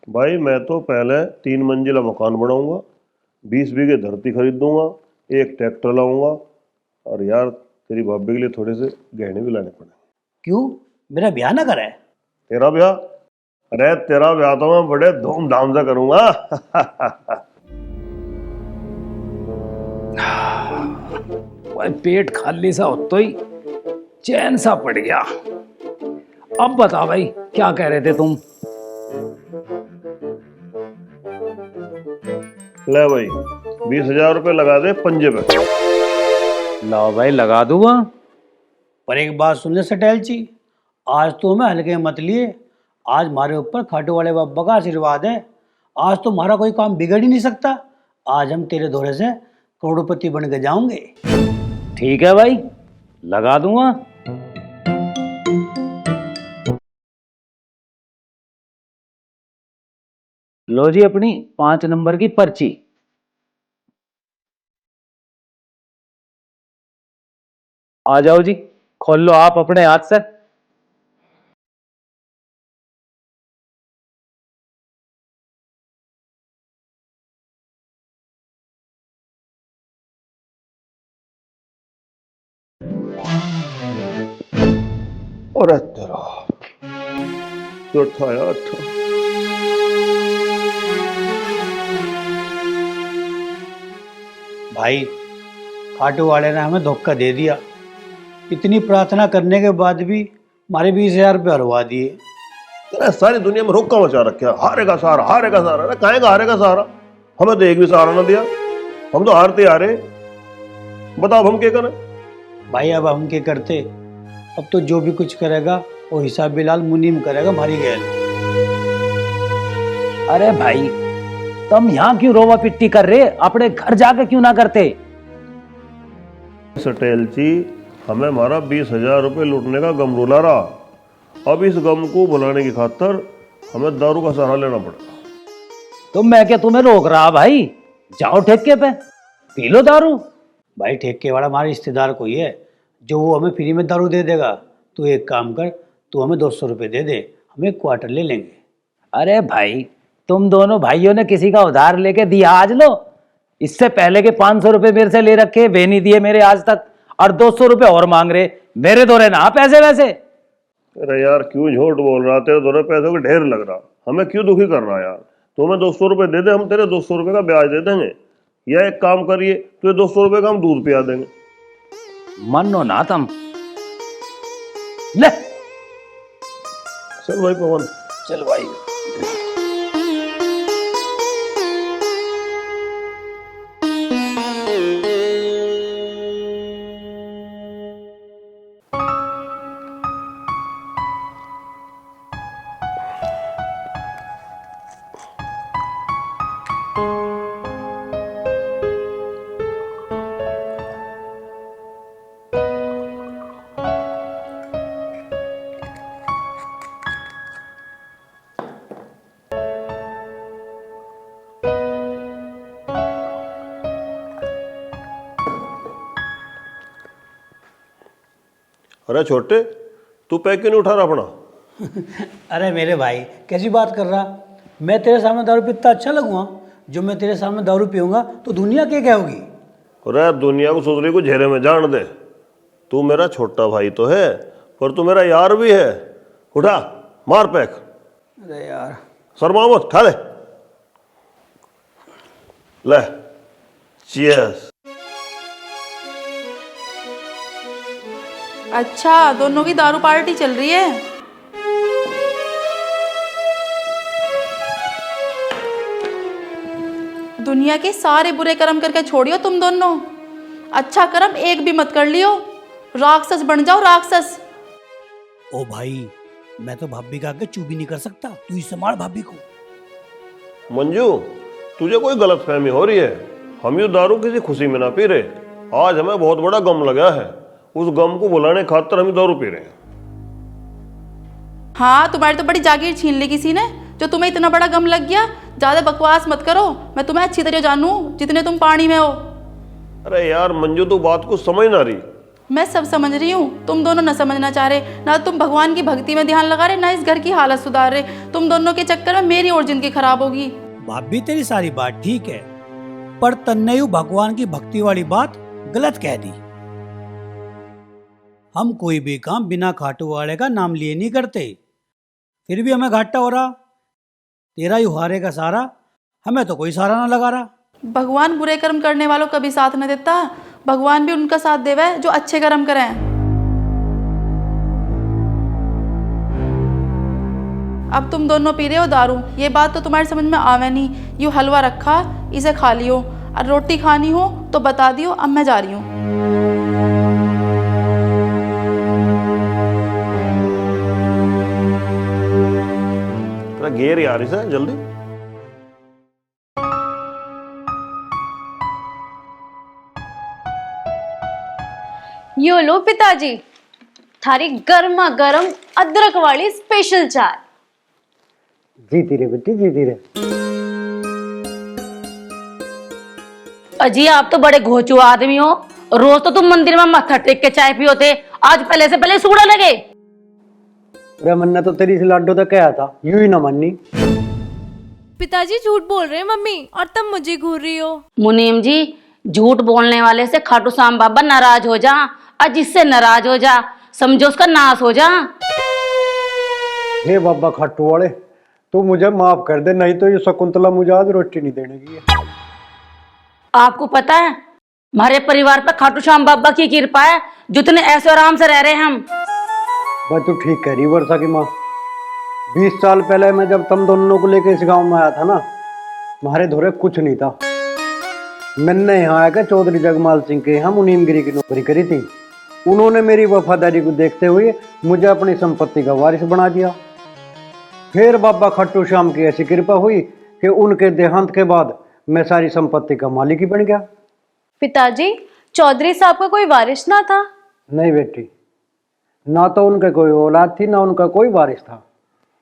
भाई मैं तो पहले 3 मंजिला मकान बनाऊंगा, 20 बीघे धरती खरीद दूंगा, 1 ट्रैक्टर लाऊंगा, और यार तेरी भाभी के लिए थोड़े से गहने भी लाने पड़े। क्यों, मेरा ब्याह ना करे? तेरा ब्याह? अरे तेरा ब्याह तो मैं बड़े धूमधाम से करूंगा। पेट खाली सा हो तो ही चैन सा पड़ गया। अब बता भाई क्या कह रहे थे तुम? ले भाई 20,000 रुपए लगा दे पंजे पे। लाओ भाई लगा दूंगा, पर एक बात सुन ले सटेल जी, आज तो हमें हल्के मत लिए। आज हमारे ऊपर खाटू वाले बाबा का आशीर्वाद है। आज तो हमारा कोई काम बिगड़ ही नहीं सकता। आज हम तेरे धोरे से करोड़पति बन के जाओगे। ठीक है भाई, लगा दूंगा। लो जी अपनी 5 नंबर की पर्ची। आ जाओ जी, खोल लो आप अपने हाथ से। और तेरा जो था यार था। भाई खाटू वाले ने हमें धोखा दे दिया। इतनी प्रार्थना करने के बाद भी हमारे 20,000 रुपये हरवा दिए। अरे सारी दुनिया में रोका मचा रखा, हारेगा सहारा, हारेगा सहारा। अरे काहे का हारेगा सहारा? हमें तो एक भी सहारा ना दिया। हम तो हारते हारे। बताओ हम क्या करें? भाई अब हम क्या करते? अब तो जो भी कुछ करेगा वो हिसाब बिलाल मुनीम करेगा हमारी गैल। अरे भाई तुम यहाँ क्यों रोवा पिट्टी कर रहे? अपने घर जाके क्यों ना करते? सटेल जी, हमें हमारा 20,000 रुपये लूटने का गम रुला रहा। अब इस गम को भुलाने की खातर हमें दारू का सहारा लेना पड़ेगा। तो मैं क्या तुम्हें रोक रहा भाई? जाओ ठेके पे पी लो दारू। भाई ठेके वाला हमारे रिश्तेदार कोई है जो वो हमें फ्री में दारू दे देगा। तू एक काम कर, तू हमें 200 रुपये दे दे, हम एक क्वार्टर ले लेंगे। अरे भाई तुम दोनों भाइयों ने किसी का उधार लेके दिया आज लो। इससे पहले के 500 रुपये मेरे से ले रखे, वे नहीं दिए मेरे आज तक, और 200 रुपये और मांग रहे। मेरे दौरे ना पैसे वैसे। अरे यार क्यों झूठ बोल रहा? तेरे दोनों पैसों का ढेर लग रहा। हमें क्यों दुखी कर रहा यार? तो हमें 200 रुपये दे दे, हम तेरे 200 रुपये का ब्याज दे देंगे। या एक काम करिए, तुझे 200 रुपये का हम दूध पिया देंगे। मनो ना तुम। ले चल भाई पवन, चल भाई। अरे छोटे, तू पैक क्यों नहीं उठा रहा अपना? अरे मेरे भाई कैसी बात कर रहा? मैं तेरे सामने दारू पीता अच्छा लगूंगा? जो मैं तेरे सामने दारू पीऊंगा तो दुनिया क्या कहोगी? अरे दुनिया को सोच रही को झेरे में जान दे। तू मेरा छोटा भाई तो है, पर तू मेरा यार भी है। उठा, मार पैक। अरे यार शर्मा मत, खा ले। ले, चीयर्स। अच्छा, दोनों की दारू पार्टी चल रही है। दुनिया के सारे बुरे कर्म करके छोड़ियो तुम दोनों। अच्छा कर्म एक भी मत कर लियो, राक्षस बन जाओ राक्षस। ओ भाई मैं तो भाभी का आगे चू भी नहीं कर सकता, तू ही संभाल भाभी को। मंजू, तुझे कोई गलत फहमी हो रही है। हम ये दारू किसी खुशी में ना पी रहे। आज हमें बहुत बड़ा गम लगा है। उस गम को बुलाने खातर हम दारू पी रहे हैं। हाँ, तुम्हारी तो बड़ी जागीर छीन ली किसी ने, जो तुम्हें इतना बड़ा गम लग गया। ज्यादा बकवास मत करो, मैं तुम्हें अच्छी तरह जानू जितने तुम पानी में हो। अरे यार मंजू, तू बात को समझ ना रही। मैं सब समझ रही हूँ, तुम दोनों न समझना चाह रहे। ना तुम भगवान की भक्ति में ध्यान लगा रहे, ना इस घर की हालत सुधार रहे। तुम दोनों के चक्कर में मेरी और जिंदगी खराब होगी। भाभी तेरी सारी बात ठीक है, पर तन्ने यूं भगवान की भक्ति वाली बात गलत कह दी। हम कोई भी काम बिना खाटू वाले का नाम लिए नहीं करते, फिर भी हमें घाटा हो रहा। तेरा ही हारे का सहारा, हमें तो कोई सहारा ना लगा रहा। भगवान बुरे कर्म करने वालों का भी साथ न देता। भगवान भी उनका साथ देवे जो अच्छे कर्म करें। अब तुम दोनों पी रहे हो दारू, ये बात तो तुम्हारी समझ में आवे नहीं। यूँ हलवा रखा, इसे खा लियो, और रोटी खानी हो तो बता दियो, अब मैं जा रही हूँ। अरे घेर यार इसे जल्दी। यो लो पिताजी, थारी गर्मा गर्म अदरक वाली स्पेशल चाय। जीती रे बेटी जीती रे। अजी आप तो बड़े घोचू आदमी हो, रोज तो तुम मंदिर में मत्था टेक के चाय पियो थे, आज पहले से पहले सूड़ा लगे। अरे मन्ना तो तेरी से लाडो तक क्या था, यूं ही ना माननी। पिताजी झूठ बोल रहे हैं मम्मी, और तब मुझे घूर रही हो। मुनीम जी, झूठ बोलने वाले से खाटू श्याम बाबा नाराज हो जा, और जिससे नाराज हो जा समझो उसका नाश हो जा। हे बाबा खाटू वाले, तू मुझे माफ कर दे, नहीं तो ये शकुंतला मुझे आज रोटी नहीं देने की है। आपको पता है हमारे परिवार पर खाटू श्याम बाबा की कृपा है, जितने ऐसे आराम से रह रहे हैं हम। भाई तू ठीक कह रही वर्षा की माँ। 20 साल पहले मैं जब तुम दोनों को लेकर इस गांव में आया था ना, हमारे धोरे कुछ नहीं था। मैंने यहाँ आकर चौधरी जगमाल सिंह के यहाँ मुनीमगिरी की नौकरी करी थी। उन्होंने मेरी वफादारी को देखते हुए मुझे अपनी संपत्ति का वारिस बना दिया। फिर बाबा खाटू श्याम की ऐसी कृपा हुई कि उनके देहांत के बाद मैं सारी संपत्ति का मालिक ही बन गया। पिताजी, चौधरी साहब का कोई वारिस ना था? नहीं बेटी, ना तो उनके कोई औलाद थी ना उनका कोई वारिस था,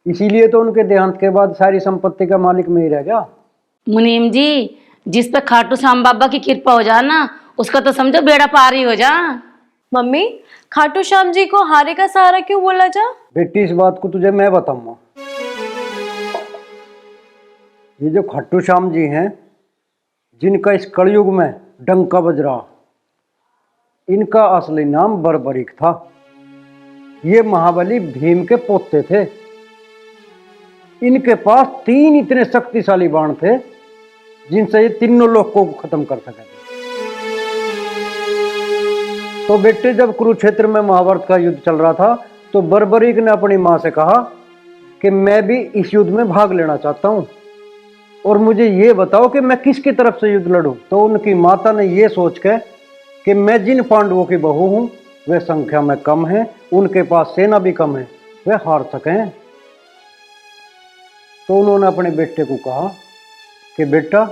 इसीलिए तो उनके देहांत के बाद सारी संपत्ति का मालिक मैं ही रह गया। मुनीम जी, जिस पे खाटू श्याम बाबा की कृपा हो जा ना, उसका तो समझो बेड़ा पार ही हो जा। मम्मी, खाटू श्याम जी को हारे का सहारा क्यों बोला जा? बेटी इस बात को तुझे मैं बताऊंगा। ये जो खाटू श्याम जी हैं, जिनका इस कलयुग में डंका बज रहा, इनका असली नाम बर्बरीक था। ये महाबली भीम के पोते थे। इनके पास 3 इतने शक्तिशाली बाण थे जिनसे ये तीनों लोगों को खत्म कर सके थे। तो बेटे, जब कुरुक्षेत्र में महाभारत का युद्ध चल रहा था तो बर्बरीक ने अपनी मां से कहा कि मैं भी इस युद्ध में भाग लेना चाहता हूं और मुझे ये बताओ कि मैं किसकी तरफ से युद्ध लड़ूं। तो उनकी माता ने ये सोच के कि मैं जिन पांडवों की बहू हूं वे संख्या में कम हैं, उनके पास सेना भी कम है, वे हार सकें। तो उन्होंने अपने बेटे को कहा कि बेटा,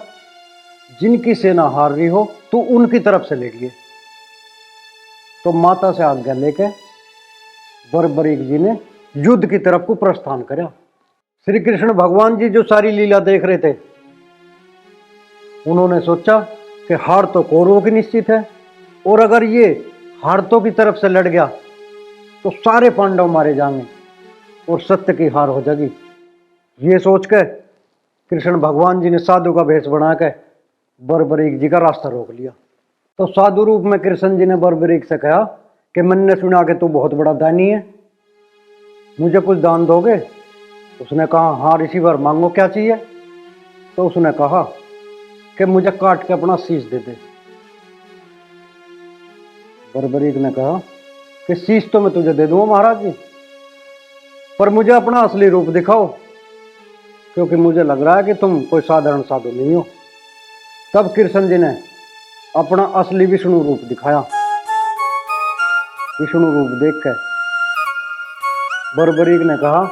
जिनकी सेना हार रही हो तू उनकी तरफ से लड़िए। तो माता से आज्ञा लेके बर्बरीक जी ने युद्ध की तरफ को प्रस्थान किया। श्री कृष्ण भगवान जी जो सारी लीला देख रहे थे, उन्होंने सोचा कि हार तो कौरवों की निश्चित है, और अगर ये हारतों की तरफ से लड़ गया तो सारे पांडव मारे जाएंगे और सत्य की हार हो जाएगी। ये सोच के कृष्ण भगवान जी ने साधु का भेष बना के बर्बरीक जी का रास्ता रोक लिया। तो साधु रूप में कृष्ण जी ने बर्बरीक से कहा कि मैंने सुना कि तू बहुत बड़ा दानी है, मुझे कुछ दान दोगे? उसने कहा हाँ ऋषिवर, मांगो क्या चाहिए? तो उसने कहा कि मुझे काट के अपना शीश दे दे। बर्बरीक ने कहा कि शीश तो मैं तुझे दे दूंगा महाराज जी, पर मुझे अपना असली रूप दिखाओ, क्योंकि मुझे लग रहा है कि तुम कोई साधारण साधु नहीं हो। तब कृष्ण जी ने अपना असली विष्णु रूप दिखाया। विष्णु रूप देख के बर्बरीक ने कहा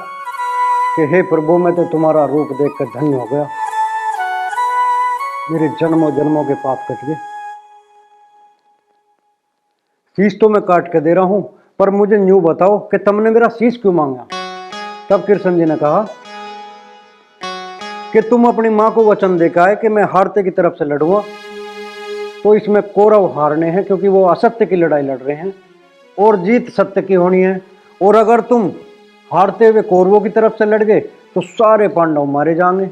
कि हे प्रभु, मैं तो तुम्हारा रूप देखकर धन्य हो गया, मेरे जन्मों जन्मों के पाप कट गए। शीश तो मैं काट के दे रहा हूं, पर मुझे न्यू बताओ कि तुमने मेरा शीश क्यों मांगा? तब कृष्ण जी ने कहा कि तुम अपनी मां को वचन देकर आए कि मैं हारते की तरफ से लड़ूंगा, तो इसमें कौरव हारने हैं क्योंकि वो असत्य की लड़ाई लड़ रहे हैं और जीत सत्य की होनी है। और अगर तुम हारते हुए कौरवों की तरफ से लड़ गए तो सारे पांडव मारे जाएंगे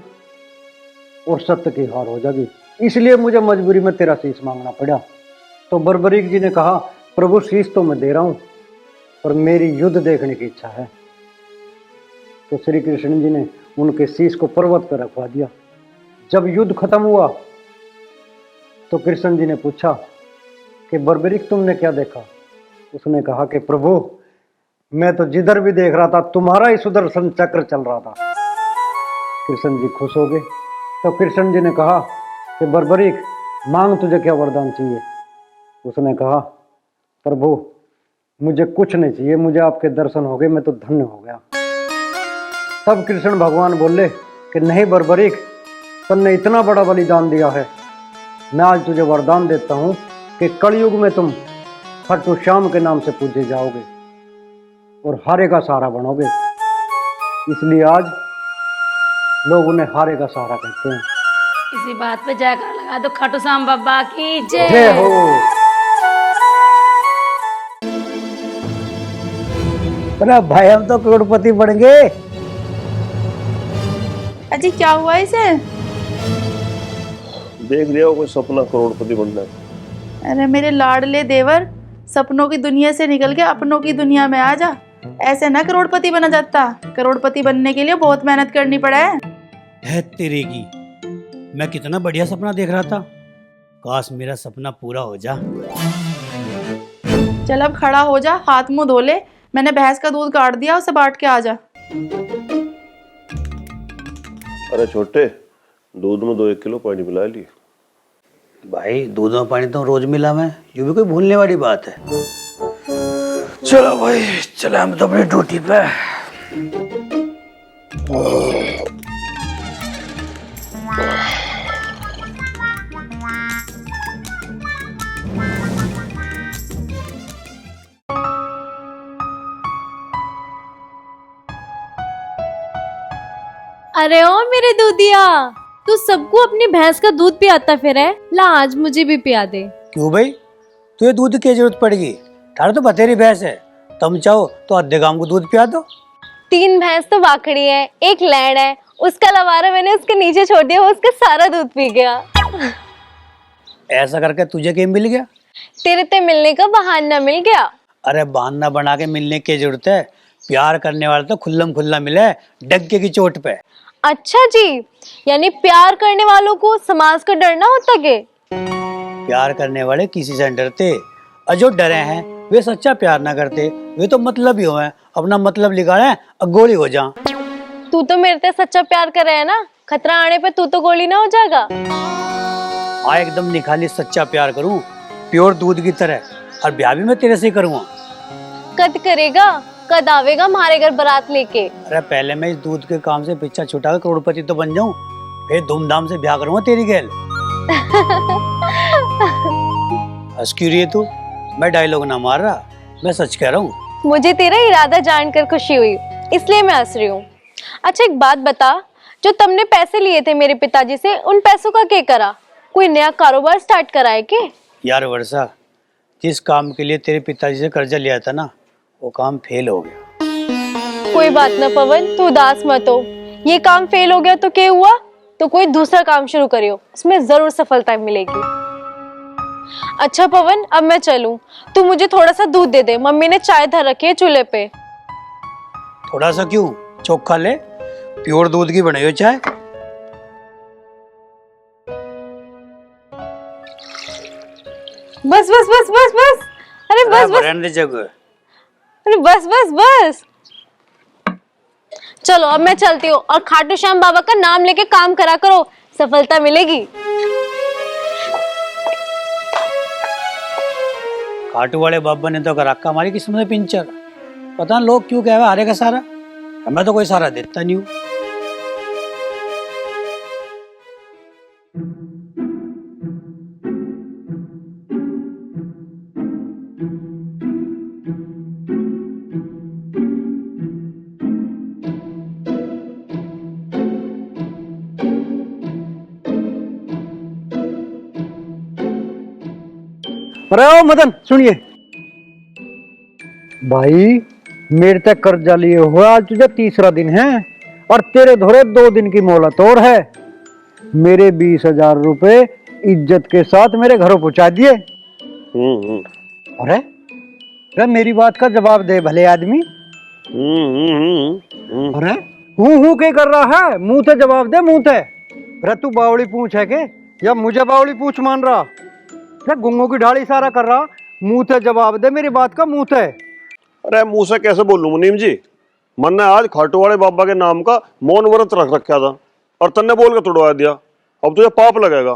और सत्य की हार हो जाएगी, इसलिए मुझे मजबूरी में तेरा शीश मांगना पड़ा। तो बर्बरीक जी ने कहा प्रभु, शीश तो मैं दे रहा हूं, पर मेरी युद्ध देखने की इच्छा है। तो श्री कृष्ण जी ने उनके शीश को पर्वत पर रखवा दिया। जब युद्ध खत्म हुआ तो कृष्ण जी ने पूछा कि बर्बरीक, तुमने क्या देखा? उसने कहा कि प्रभु, मैं तो जिधर भी देख रहा था तुम्हारा ही सुदर्शन चक्र चल रहा था। कृष्ण जी खुश हो गए। तो कृष्ण जी ने कहा कि बर्बरीक, मांग, तुझे क्या वरदान चाहिए? उसने कहा प्रभु, मुझे कुछ नहीं चाहिए, मुझे आपके दर्शन हो गए, मैं तो धन्य हो गया। तब कृष्ण भगवान बोले कि नहीं बर्बरीक, तुमने इतना बड़ा बलिदान दिया है, मैं आज तुझे वरदान देता हूँ कि कलयुग में तुम खाटू श्याम के नाम से पूजे जाओगे और हारे का सहारा बनोगे। इसलिए आज लोग उन्हें हारे का सहारा कहते हैं। इसी बात पे जयकार लगा दो खाटू श्याम बाबा की जय जय। हो। अरे भाई हम तो करोड़पति बन गए। अजी क्या हुआ इसे? देख लिया वो कोई सपना करोड़पति बनना है। अरे मेरे लाडले देवर, सपनों की दुनिया से निकल के अपनों की दुनिया में आ जा। ऐसे ना करोड़पति बना जाता। करोड़पति बनने के लिए बहुत मेहनत करनी पड़ा है। तेरे की, मैं कितना बढ़िया सपना देख रहा था। काश मेरा सपना पूरा हो जा। चल अब खड़ा हो जा, हाथ मुंह धो ले। मैंने भैंस का दूध काट दिया, उसे बांट के आ जा। अरे छोटे, दूध में 2-1 किलो पानी मिला लिए। भाई दूध में पानी तो रोज मिला मैं, ये भी कोई भूलने वाली बात है। चलो भाई, चले हम तो अपनी ड्यूटी पे। अरे ओ मेरे दूधिया, तू सबको अपनी भैंस का दूध पियाता फिर है। ला आज मुझे भी पिया दे। क्यों भाई, तुझे दूध की जरूरत पड़ेगी? थारे तो बतेरी भैंस है, तुम चाहो तो आधे गांव को दूध पिया दो। 3 भैंस तो बाकड़ी है, 1 लैंड है, उसका लवारा मैंने उसके नीचे छोड़ दिया, वो उसका सारा दूध पी गया। ऐसा करके तुझे क्या मिल गया? तेरे ते मिलने का बहाना मिल गया। अरे बहाना बना के मिलने की जरूरत है? प्यार करने वाले तो खुल्लम खुल्ला मिले, डग्गे की चोट पे। अच्छा जी, यानी प्यार करने वालों को समाज का डरना होता के? प्यार करने वाले किसी से डरते, और जो डरे हैं वे सच्चा प्यार ना करते, वे तो मतलब ही हो हैं, अपना मतलब लिखाड़े और गोली हो जा। तू तो मेरे से सच्चा प्यार कर रहा है ना, खतरा आने पे तू तो गोली ना हो जाएगा। हाँ एकदम निखाली सच्चा प्यार करूं, प्योर दूध की तरह, और ब्याह भी मैं तेरे से करूँगा। कद करेगा, कद आवेगा हमारे घर बारात लेके? अरे पहले मैं इस दूध के काम से पीछा छुटा कर करोड़पति तो बन जाऊं, फिर धूमधाम से ब्याह करूंगा तेरी गैल। हंस क्यों रही है तू? मैं डायलॉग ना मार रहा, मैं सच कह रहा हूँ। मुझे तेरा इरादा जानकर खुशी हुई, इसलिए मैं हंस रही हूँ। अच्छा एक बात बता, जो तुमने पैसे लिए थे मेरे पिताजी से, उन पैसों का क्या करा? कोई नया कारोबार स्टार्ट करा है क्या? यार वर्षा, जिस काम के लिए तेरे पिताजी से कर्जा लिया था ना, वो काम फेल हो गया। कोई बात ना पवन, तू उदास मत हो। ये काम फेल हो गया तो क्या हुआ? तो कोई दूसरा काम शुरू करियो, उसमें जरूर सफलता मिलेगी। अच्छा पवन, अब मैं चलूं, तू मुझे थोड़ा सा दूध दे दे, मम्मी ने चाय धर रखी है चूल्हे पे। थोड़ा सा क्यों, चोखा ले, प्योर दूध की बनाई हो चाय। बस बस बस बस बस, अरे बस बस, रहने दे जगह। अरे बस बस बस। चलो अब मैं चलती हूँ, और खाटू श्याम बाबा का नाम लेके काम करा करो, सफलता मिलेगी। खाटू वाले बाबा ने तो रखा हमारी किस्मत में पिंचर। पता नहीं लोग क्यों कह रहे हारे का सारा, हमें तो कोई सारा देता नहीं हूँ। अरे ओ मदन सुनिए भाई, मेरे तक कर्जा लिए हुआ आज तुझे 3रा दिन है, और तेरे धोरे 2 दिन की मोहलत और है। मेरे 20,000 रुपए इज्जत के साथ मेरे घरों पहुंचा दिए। अरे मेरी बात का जवाब दे भले आदमी। अरे हूँ क्या कर रहा है? मुंह से जवाब दे, मुंह से। अरे तू बावड़ी पूछ है के, या मुझे बावड़ी पूछ मान रहा? गुंगों की ढाल इशारा कर रहा, मुंह से जवाब दे मेरी बात का, मुंह से। अरे मुंह से कैसे बोलूं मुनीम जी, मन ने आज खाटू वाले बाबा के नाम का मौन व्रत रख रखा था, और तन्ने बोल के तोड़वा दिया। अब तुझे पाप लगेगा,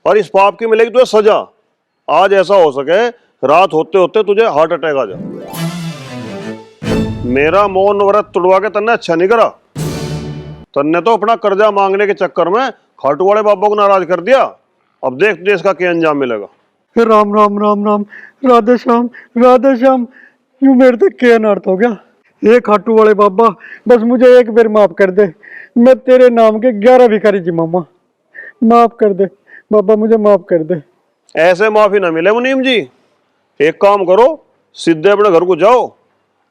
और इस पाप की मिलेगी तुझे सजा। आज ऐसा हो सके रात होते होते तुझे हार्ट अटैक आ जाए। मेरा मौन व्रत तोड़वा के तन्ने अच्छा नहीं करा। तन्ने तो अपना कर्जा मांगने के चक्कर में खाटू वाले बाबा को नाराज कर दिया। अब देख तुझे इसका क्या अंजाम मिलेगा। राम राम राम राम, राधे श्याम राधे श्याम। यूं मेरे तक क्या अनर्थ हो गया। ये खाटू वाले बाबा, बस मुझे एक बार माफ कर दे। मैं तेरे नाम के 11 भिखारी जी मामा, माफ कर दे बाबा, मुझे माफ कर दे। ऐसे माफी ना मिले मुनीम जी। एक काम करो, सीधे अपने घर को जाओ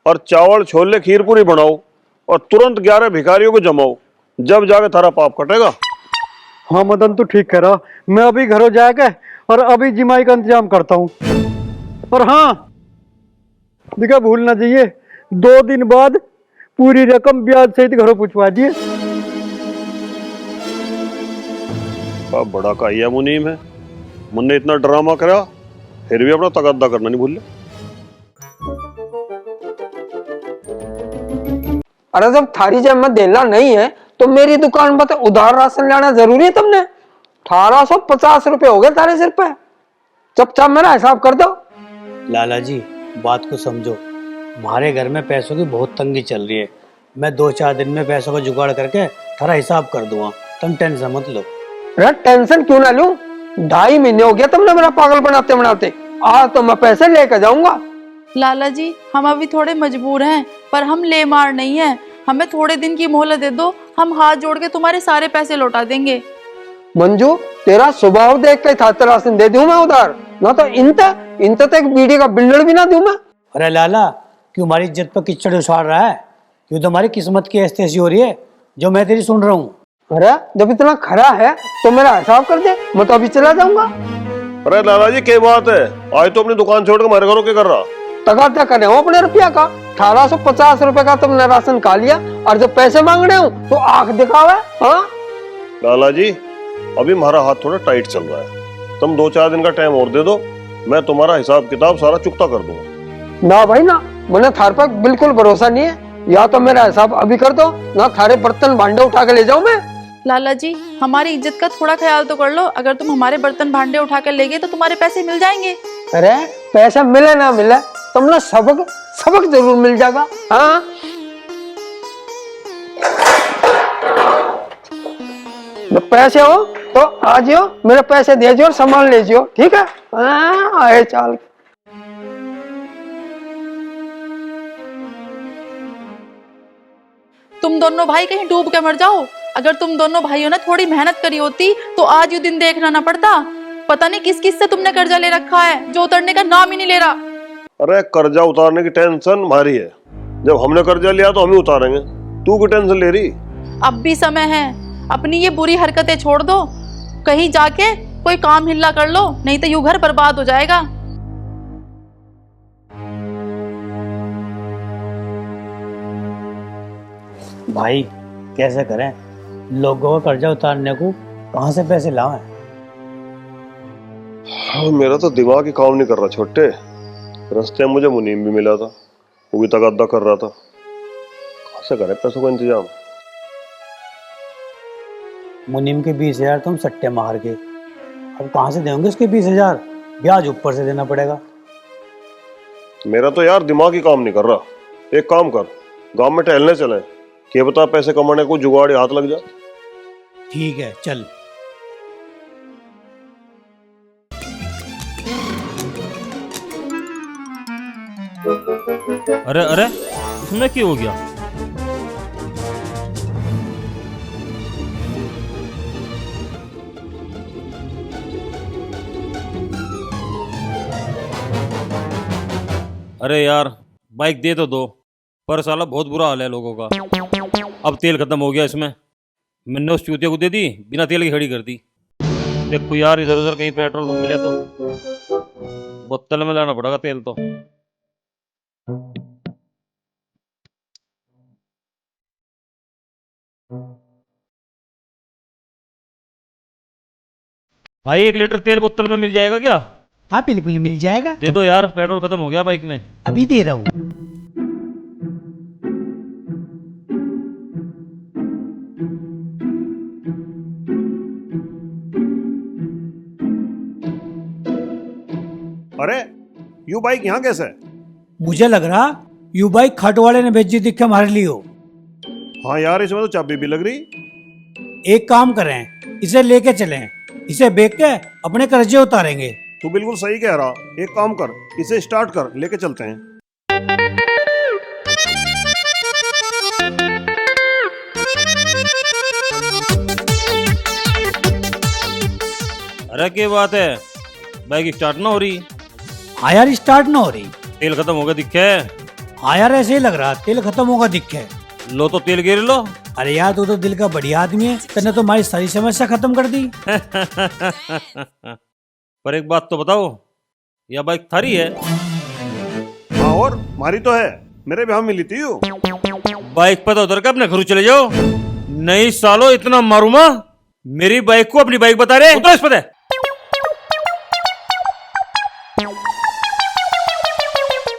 और चावल छोले खीर पूरी बनाओ और तुरंत 11 भिखारियों को जमाओ, जब जाके थारा पाप कटेगा। हाँ मदन, तू ठीक करा। मैं अभी घरों जाके और अभी जिमाई का इंतजाम करता हूँ। और हाँ दिखा, भूलना चाहिए 2 दिन बाद पूरी रकम ब्याज सहित घरों पहुंचवा दिए। बड़ा काहिया मुनीम है, मुन्ने इतना ड्रामा करा फिर भी अपना तकद्दा करना नहीं भूल। अरे जब थारी जेब में देला नहीं है तो मेरी दुकान पर तो उधार राशन लाना जरूरी है। तुमने 1850 रुपए हो गए तारे सिर पे, चुपचाप मेरा हिसाब कर दो। लाला जी बात को समझो, हमारे घर में पैसों की बहुत तंगी चल रही है। मैं 2-4 दिन में पैसों का जुगाड़ करके थारा हिसाब कर दूंगा, तुम टेंशन मत लो। अरे टेंशन क्यों ना लूं, 2.5 महीने हो गया तुमने मेरा पागल बनाते बनाते। आज तो मैं पैसे लेकर जाऊंगा। लाला जी हम अभी थोड़े मजबूर हैं, पर हम ले मार नहीं है। हमें थोड़े दिन की मोहलत दे दो, हम हाथ जोड़ के तुम्हारे सारे पैसे लौटा देंगे। मंजू तेरा स्वभाव देख के था राशन दे दूं मैं उधार, ना तो इंत तक बीड़ी का बिल्डर भी ना दूं मैं। अरे लाला क्यों हमारी इज्जत पर कीचड़ उछाल रहा है? क्यों तो हमारी किस्मत की ऐसी हो रही है जो मैं तेरी सुन रहा हूँ। अरे जब इतना खरा है तो मेरा हिसाब कर दे, मैं तो अभी चला जाऊंगा। अरे लाला जी क्या बात है, आज तो अपनी दुकान छोड़ के हमारे घरों क्या कर रहा? तगादा कर रहे हो अपने रुपया का। 1850 रुपए का तुमने राशन खा लिया और जब पैसे मांग रहे हो तो आंख दिखावा। हाँ लाला जी अभी हमारा हाथ थोड़ा टाइट चल रहा है, तुम 2-4 दिन का टाइम और दे दो, मैं तुम्हारा हिसाब किताब सारा चुकता कर दूंगा। ना भाई ना, मैंने थार पर बिल्कुल भरोसा नहीं है। या तो मेरा हिसाब अभी कर दो, ना थारे बर्तन भांडे उठा के ले जाऊं मैं। लाला जी हमारी इज्जत का थोड़ा ख्याल तो कर लो। अगर तुम हमारे बर्तन भांडे उठा कर ले गए तो तुम्हारे पैसे मिल जाएंगे। अरे पैसा मिले ना मिले, तुमने सबक जरूर मिल जाएगा। हाँ जब पैसे हो तो आ जियो, मेरे पैसे दे जियो और सामान ले जियो, ठीक है? हाँ आए चाल। तुम दोनों भाई कहीं डूब के मर जाओ। अगर तुम दोनों भाइयों ने थोड़ी मेहनत करी होती तो आज ये दिन देखना ना पड़ता। पता नहीं किस किस से तुमने कर्जा ले रखा है जो उतरने का नाम ही नहीं ले रहा। अरे कर्जा उतारने की टेंशन हमारी है, जब हमने कर्जा लिया तो हम ही उतारेंगे, तू क्यों टेंशन ले रही? अब भी समय है, अपनी ये बुरी हरकतें छोड़ दो, कहीं जाके कोई काम हिल्ला कर लो, नहीं तो यूं घर बर्बाद हो जाएगा। भाई कैसे करें, लोगों का कर्जा उतारने को कहाँ से पैसे लाएं? हाँ, मेरा तो दिमाग ही काम नहीं कर रहा छोटे। रास्ते में मुझे मुनीम भी मिला था, वो भी तगादा कर रहा था। कहाँ से करें पैसों का इंतजाम? मुनीम के 20,000 तुम सट्टे मार के, अब कहाँ से देंगे उसके 20,000? ब्याज ऊपर से देना पड़ेगा। मेरा तो यार दिमाग ही काम नहीं कर रहा। एक काम कर, गांव में टहलने चलें, क्या बता पैसे कमाने को जुगाड़ हाथ लग जाए। ठीक है चल। अरे अरे इसमें क्या हो गया? अरे यार बाइक दे तो दो, पर साला बहुत बुरा हाल है लोगों का। अब तेल खत्म हो गया इसमें, मैंने उस चूतिया को दे दी, बिना तेल की खड़ी कर दी। देखो यार इधर उधर कहीं पेट्रोल मिले तो बोतल में लाना पड़ेगा तेल तो। भाई 1 लीटर तेल बोतल में मिल जाएगा क्या? हाँ बिल्कुल मिल जाएगा। दे दो यार, पेट्रोल खत्म हो गया बाइक में। अभी दे रहा हूँ। अरे यू बाइक यहाँ कैसे है? मुझे लग रहा यू बाइक खाट वाले ने भेजी दिख के मार ली हो। हाँ यार, इसमें तो चाबी भी लग रही। एक काम करें, इसे लेके चलें, इसे बेच के अपने कर्जे उतारेंगे। तू बिल्कुल सही कह रहा। एक काम कर, इसे स्टार्ट कर, लेके चलते हैं। अरे क्या बात है, बाइक स्टार्ट ना हो रही? हाँ यार, स्टार्ट ना हो रही। तेल खत्म हो गया दिखे। हाँ यार, ऐसे ही लग रहा, तेल खत्म होगा दिखे। लो तो तेल गिर लो। अरे यार, तू तो दिल का बढ़िया आदमी है, तूने तो हमारी सारी समस्या खत्म कर दी। पर एक बात तो बताओ, यह बाइक थारी है? हाँ, और मारी तो है, मेरे ब्याह में मिली थी यो। बाइक पर तो उतर के अपने घर चले जाओ। नहीं सालो, इतना मारूंगा। मेरी बाइक को अपनी बाइक बता रहे, उतर इस पर।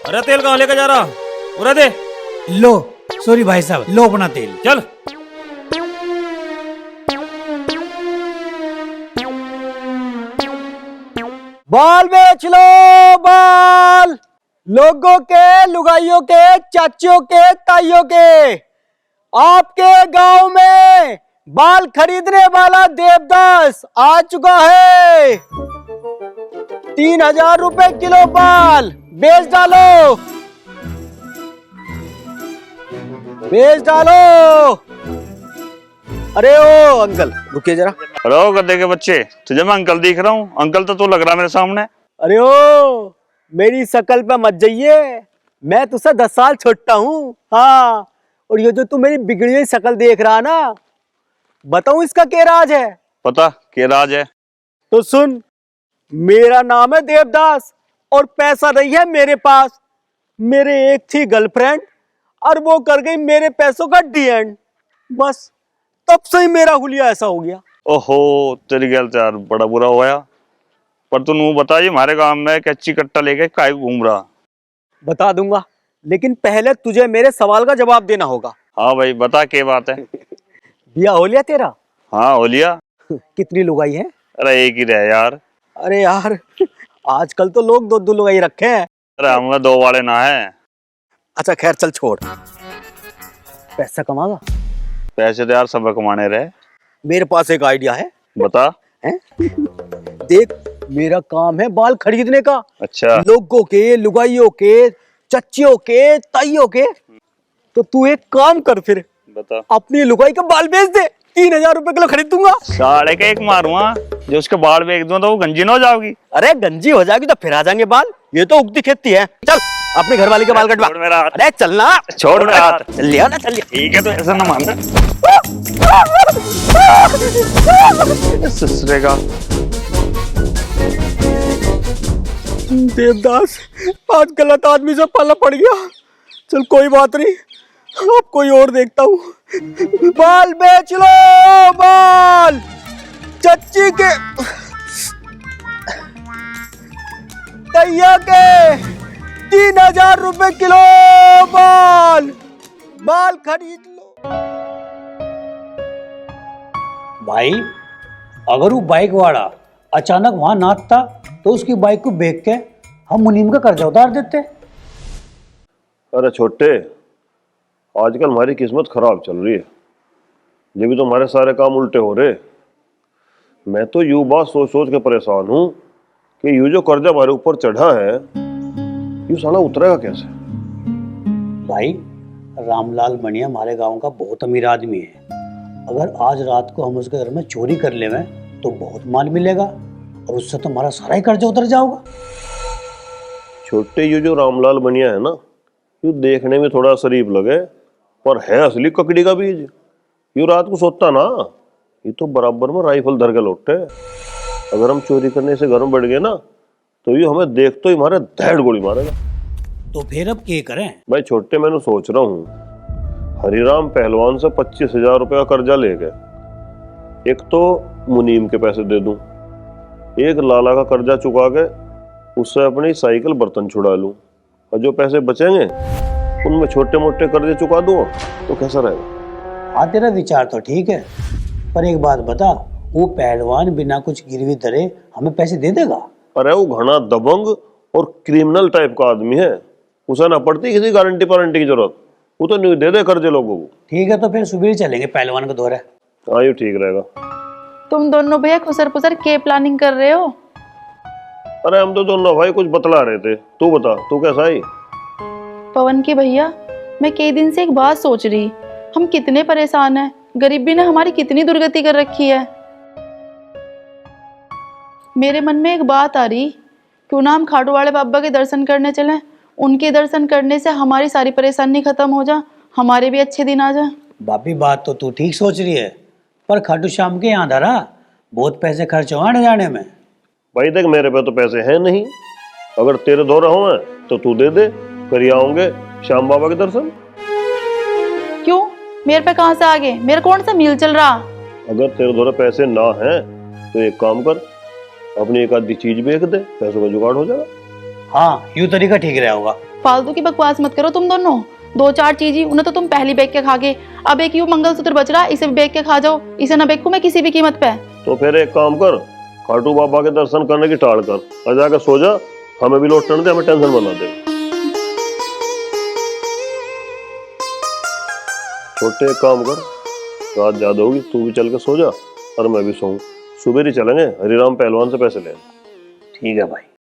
अरे तेल कहाँ लेकर जा रहा? उड़ा दे। लो, सॉरी भाई साहब, लो अपना तेल। चल। बाल बेच लो, बाल। लोगों के, लुगाइयों के, चाचियों के, ताइयों के। आपके गांव में बाल खरीदने वाला देवदास आ चुका है। 3000 रुपए किलो बाल बेच डालो, बेच डालो। अरे ओ अंकल, रुकिए जरा। हेलो गधे के बच्चे, तुझे मैं अंकल दिख रहा हूँ? अंकल तो तू लग रहा मेरे सामने। अरे ओ, मेरी शकल पे मत जाइए, मैं तुझसे 10 साल छोटा हूँ। हाँ, और ये जो तू मेरी बिगड़ी हुई शकल देख रहा ना, बताऊं इसका क्या राज है? पता क्या राज है? तो सुन, मेरा नाम है देवदास और पैसा नहीं है मेरे पास। मेरे एक थी गर्लफ्रेंड और वो कर गई मेरे पैसों का डी-एंड। बस तब से ही मेरा हुलिया ऐसा हो गया। ओहो, तेरी गल तो यार बड़ा बुरा हुआ। पर तू नू बता, ये हमारे गांव में कच्ची कट्टा लेके काय घूम रहा? बता दूंगा, लेकिन पहले तुझे मेरे सवाल का जवाब देना होगा। हाँ भाई, बता क्या बात है। बिया हो लिया तेरा? हाँ हो लिया। कितनी लुगाई है? अरे एक ही रहे यार। अरे यार, आजकल तो लोग 2-2 लुगाई रखे हैं। अरे हम 2 वाले ना है। अच्छा खैर, चल छोड़। पैसा कमागा? पैसे तो यार सब कमाने रहे। मेरे पास एक आइडिया है। बता। है? देख, मेरा काम है बाल खरीदने का। अच्छा। लोगों के, लुगाइयों के, चच्चियों के, ताइयों के। तो तू एक काम कर फिर, बता। अपनी लुगाई का बाल बेच दे, 3000 रुपए किलो खरीद दूंगा। साढ़े का एक मारूंगा, जो उसके बाल बेच दूं तो वो गंजी ना हो जाओगी। अरे गंजी हो जाएगी तो फिर आ जाएंगे बाल, ये तो उगती खेती है। चल अपनी घरवाली के बाल कटवा। छोड़ मेरा हाथ। अरे चलना, छोड़ मेरा हाथ। चल लिया ना, चल लिया। ठीक है, तो ऐसा ना मान। ससुरे का देवदास, आज गलत आदमी से पाला पड़ गया। चल कोई बात नहीं, अब कोई और देखता हूँ। बाल बेच लो, बाल। चच्ची के, तैया के 3000 रुपए किलो बाल। बाल खरीद लो। भाई, अगर वो बाइक वाला अचानक वहां नाचता तो उसकी बाइक को बेच के हम मुनीम का कर्जा उतार देते। अरे छोटे, आजकल हमारी किस्मत खराब चल रही है, ये भी तो हमारे सारे काम उल्टे हो रहे। मैं तो यूं बात सोच सोच के परेशान हूं कि यूं जो कर्जा हमारे ऊपर चढ़ा है, यूं साला उतरेगा कैसे? भाई, रामलाल मणिया हमारे गांव का बहुत अमीर आदमी है। अगर आज रात को हम उसके घर में चोरी कर लेवे तो बहुत माल मिलेगा और उससे तो हमारा सारा ही कर्जा उतर जाओगा। छोटे, ये जो रामलाल बनिया है ना, ये देखने में थोड़ा शरीफ लगे पर है असली ककड़ी का बीज। ये रात को सोता ना, ये तो बराबर में राइफल धर के लौटते। अगर हम चोरी करने से घर में बढ़ गए ना, तो ये हमें देख तो ही मारे धैड़ गोली मारेगा। तो फिर अब क्या करें? भाई छोटे, मैंने सोच रहा हूँ हरिराम पहलवान से 25,000 रुपये का कर्जा ले गए, एक तो मुनीम के पैसे दे दूं, एक लाला का कर्जा चुका के उससे अपनी साइकिल बर्तन छुड़ा लूं, और जो पैसे बचेंगे उनमें छोटे मोटे कर्जे चुका दूं, तो कैसा रहेगा? हाँ, तेरा विचार तो ठीक है, पर एक बात बता, वो पहलवान बिना कुछ गिरवी धरे हमें पैसे दे देगा? अरे वो घना दबंग और क्रिमिनल टाइप का आदमी है, उसे ना पड़ती किसी गारंटी वारंटी की जरूरत। वो तो नहीं दे दे कर्जे लोगों को। ठीक है, तो फिर सुबह ही चलेंगे पहलवान का दौरा। हाँ ये ठीक रहेगा। तुम दोनों भैया खुसर पुसर के प्लानिंग कर रहे हो? अरे हम तो दोनों भाई कुछ बतला रहे थे, तू बता तू कैसा आई? पवन की भैया, मैं कई दिन से एक बात सोच रही, हम कितने परेशान हैं, गरीबी ने हमारी कितनी दुर्गति कर रखी है। मेरे मन में एक बात आ रही, क्यों ना हम खाटू वाले बाबा के दर्शन करने चलें। उनके दर्शन करने से हमारी सारी परेशानी खत्म हो जा, हमारे भी अच्छे दिन आ जा। भाभी बात तो तू ठीक सोच रही है, पर खाटू श्याम के यहाँ धरा बहुत पैसे खर्च हो आने जाने में। भाई देख मेरे पे तो पैसे हैं नहीं, अगर तेरे दौरा हो तो तू दे दे, कर आओगे श्याम बाबा के दर्शन। क्यों, मेरे पे कहाँ से आ गए? मेरा कौन सा मील चल रहा? अगर तेरे दौरा पैसे ना हैं तो एक काम कर, अपनी एक आधी चीज बेच दे, पैसों का जुगाड़ हो जाएगा। हाँ यूं तरीका ठीक रहा होगा। फालतू की बकवास मत करो तुम दोनों, 2-4 चीज ही, उन्हें तो तुम पहली बेच के खा गए, अब एक यूं मंगलसूत्र बच रहा, इसे भी बेच के खा जाओ। इसे ना बेचूं मैं किसी भी कीमत पे। तो फिर एक काम कर, खाटू बाबा के दर्शन करने की टाल कर, और जाकर सो जा, हमें भी लौटने दे, हमें टेंशन बना दे। छोटे एक काम कर, रात ज्यादा होगी, तू भी चल के सो जा और मैं भी सोऊं, सुबह ही चलेंगे हरिराम पहलवान से पैसे लेने। ठीक है भाई।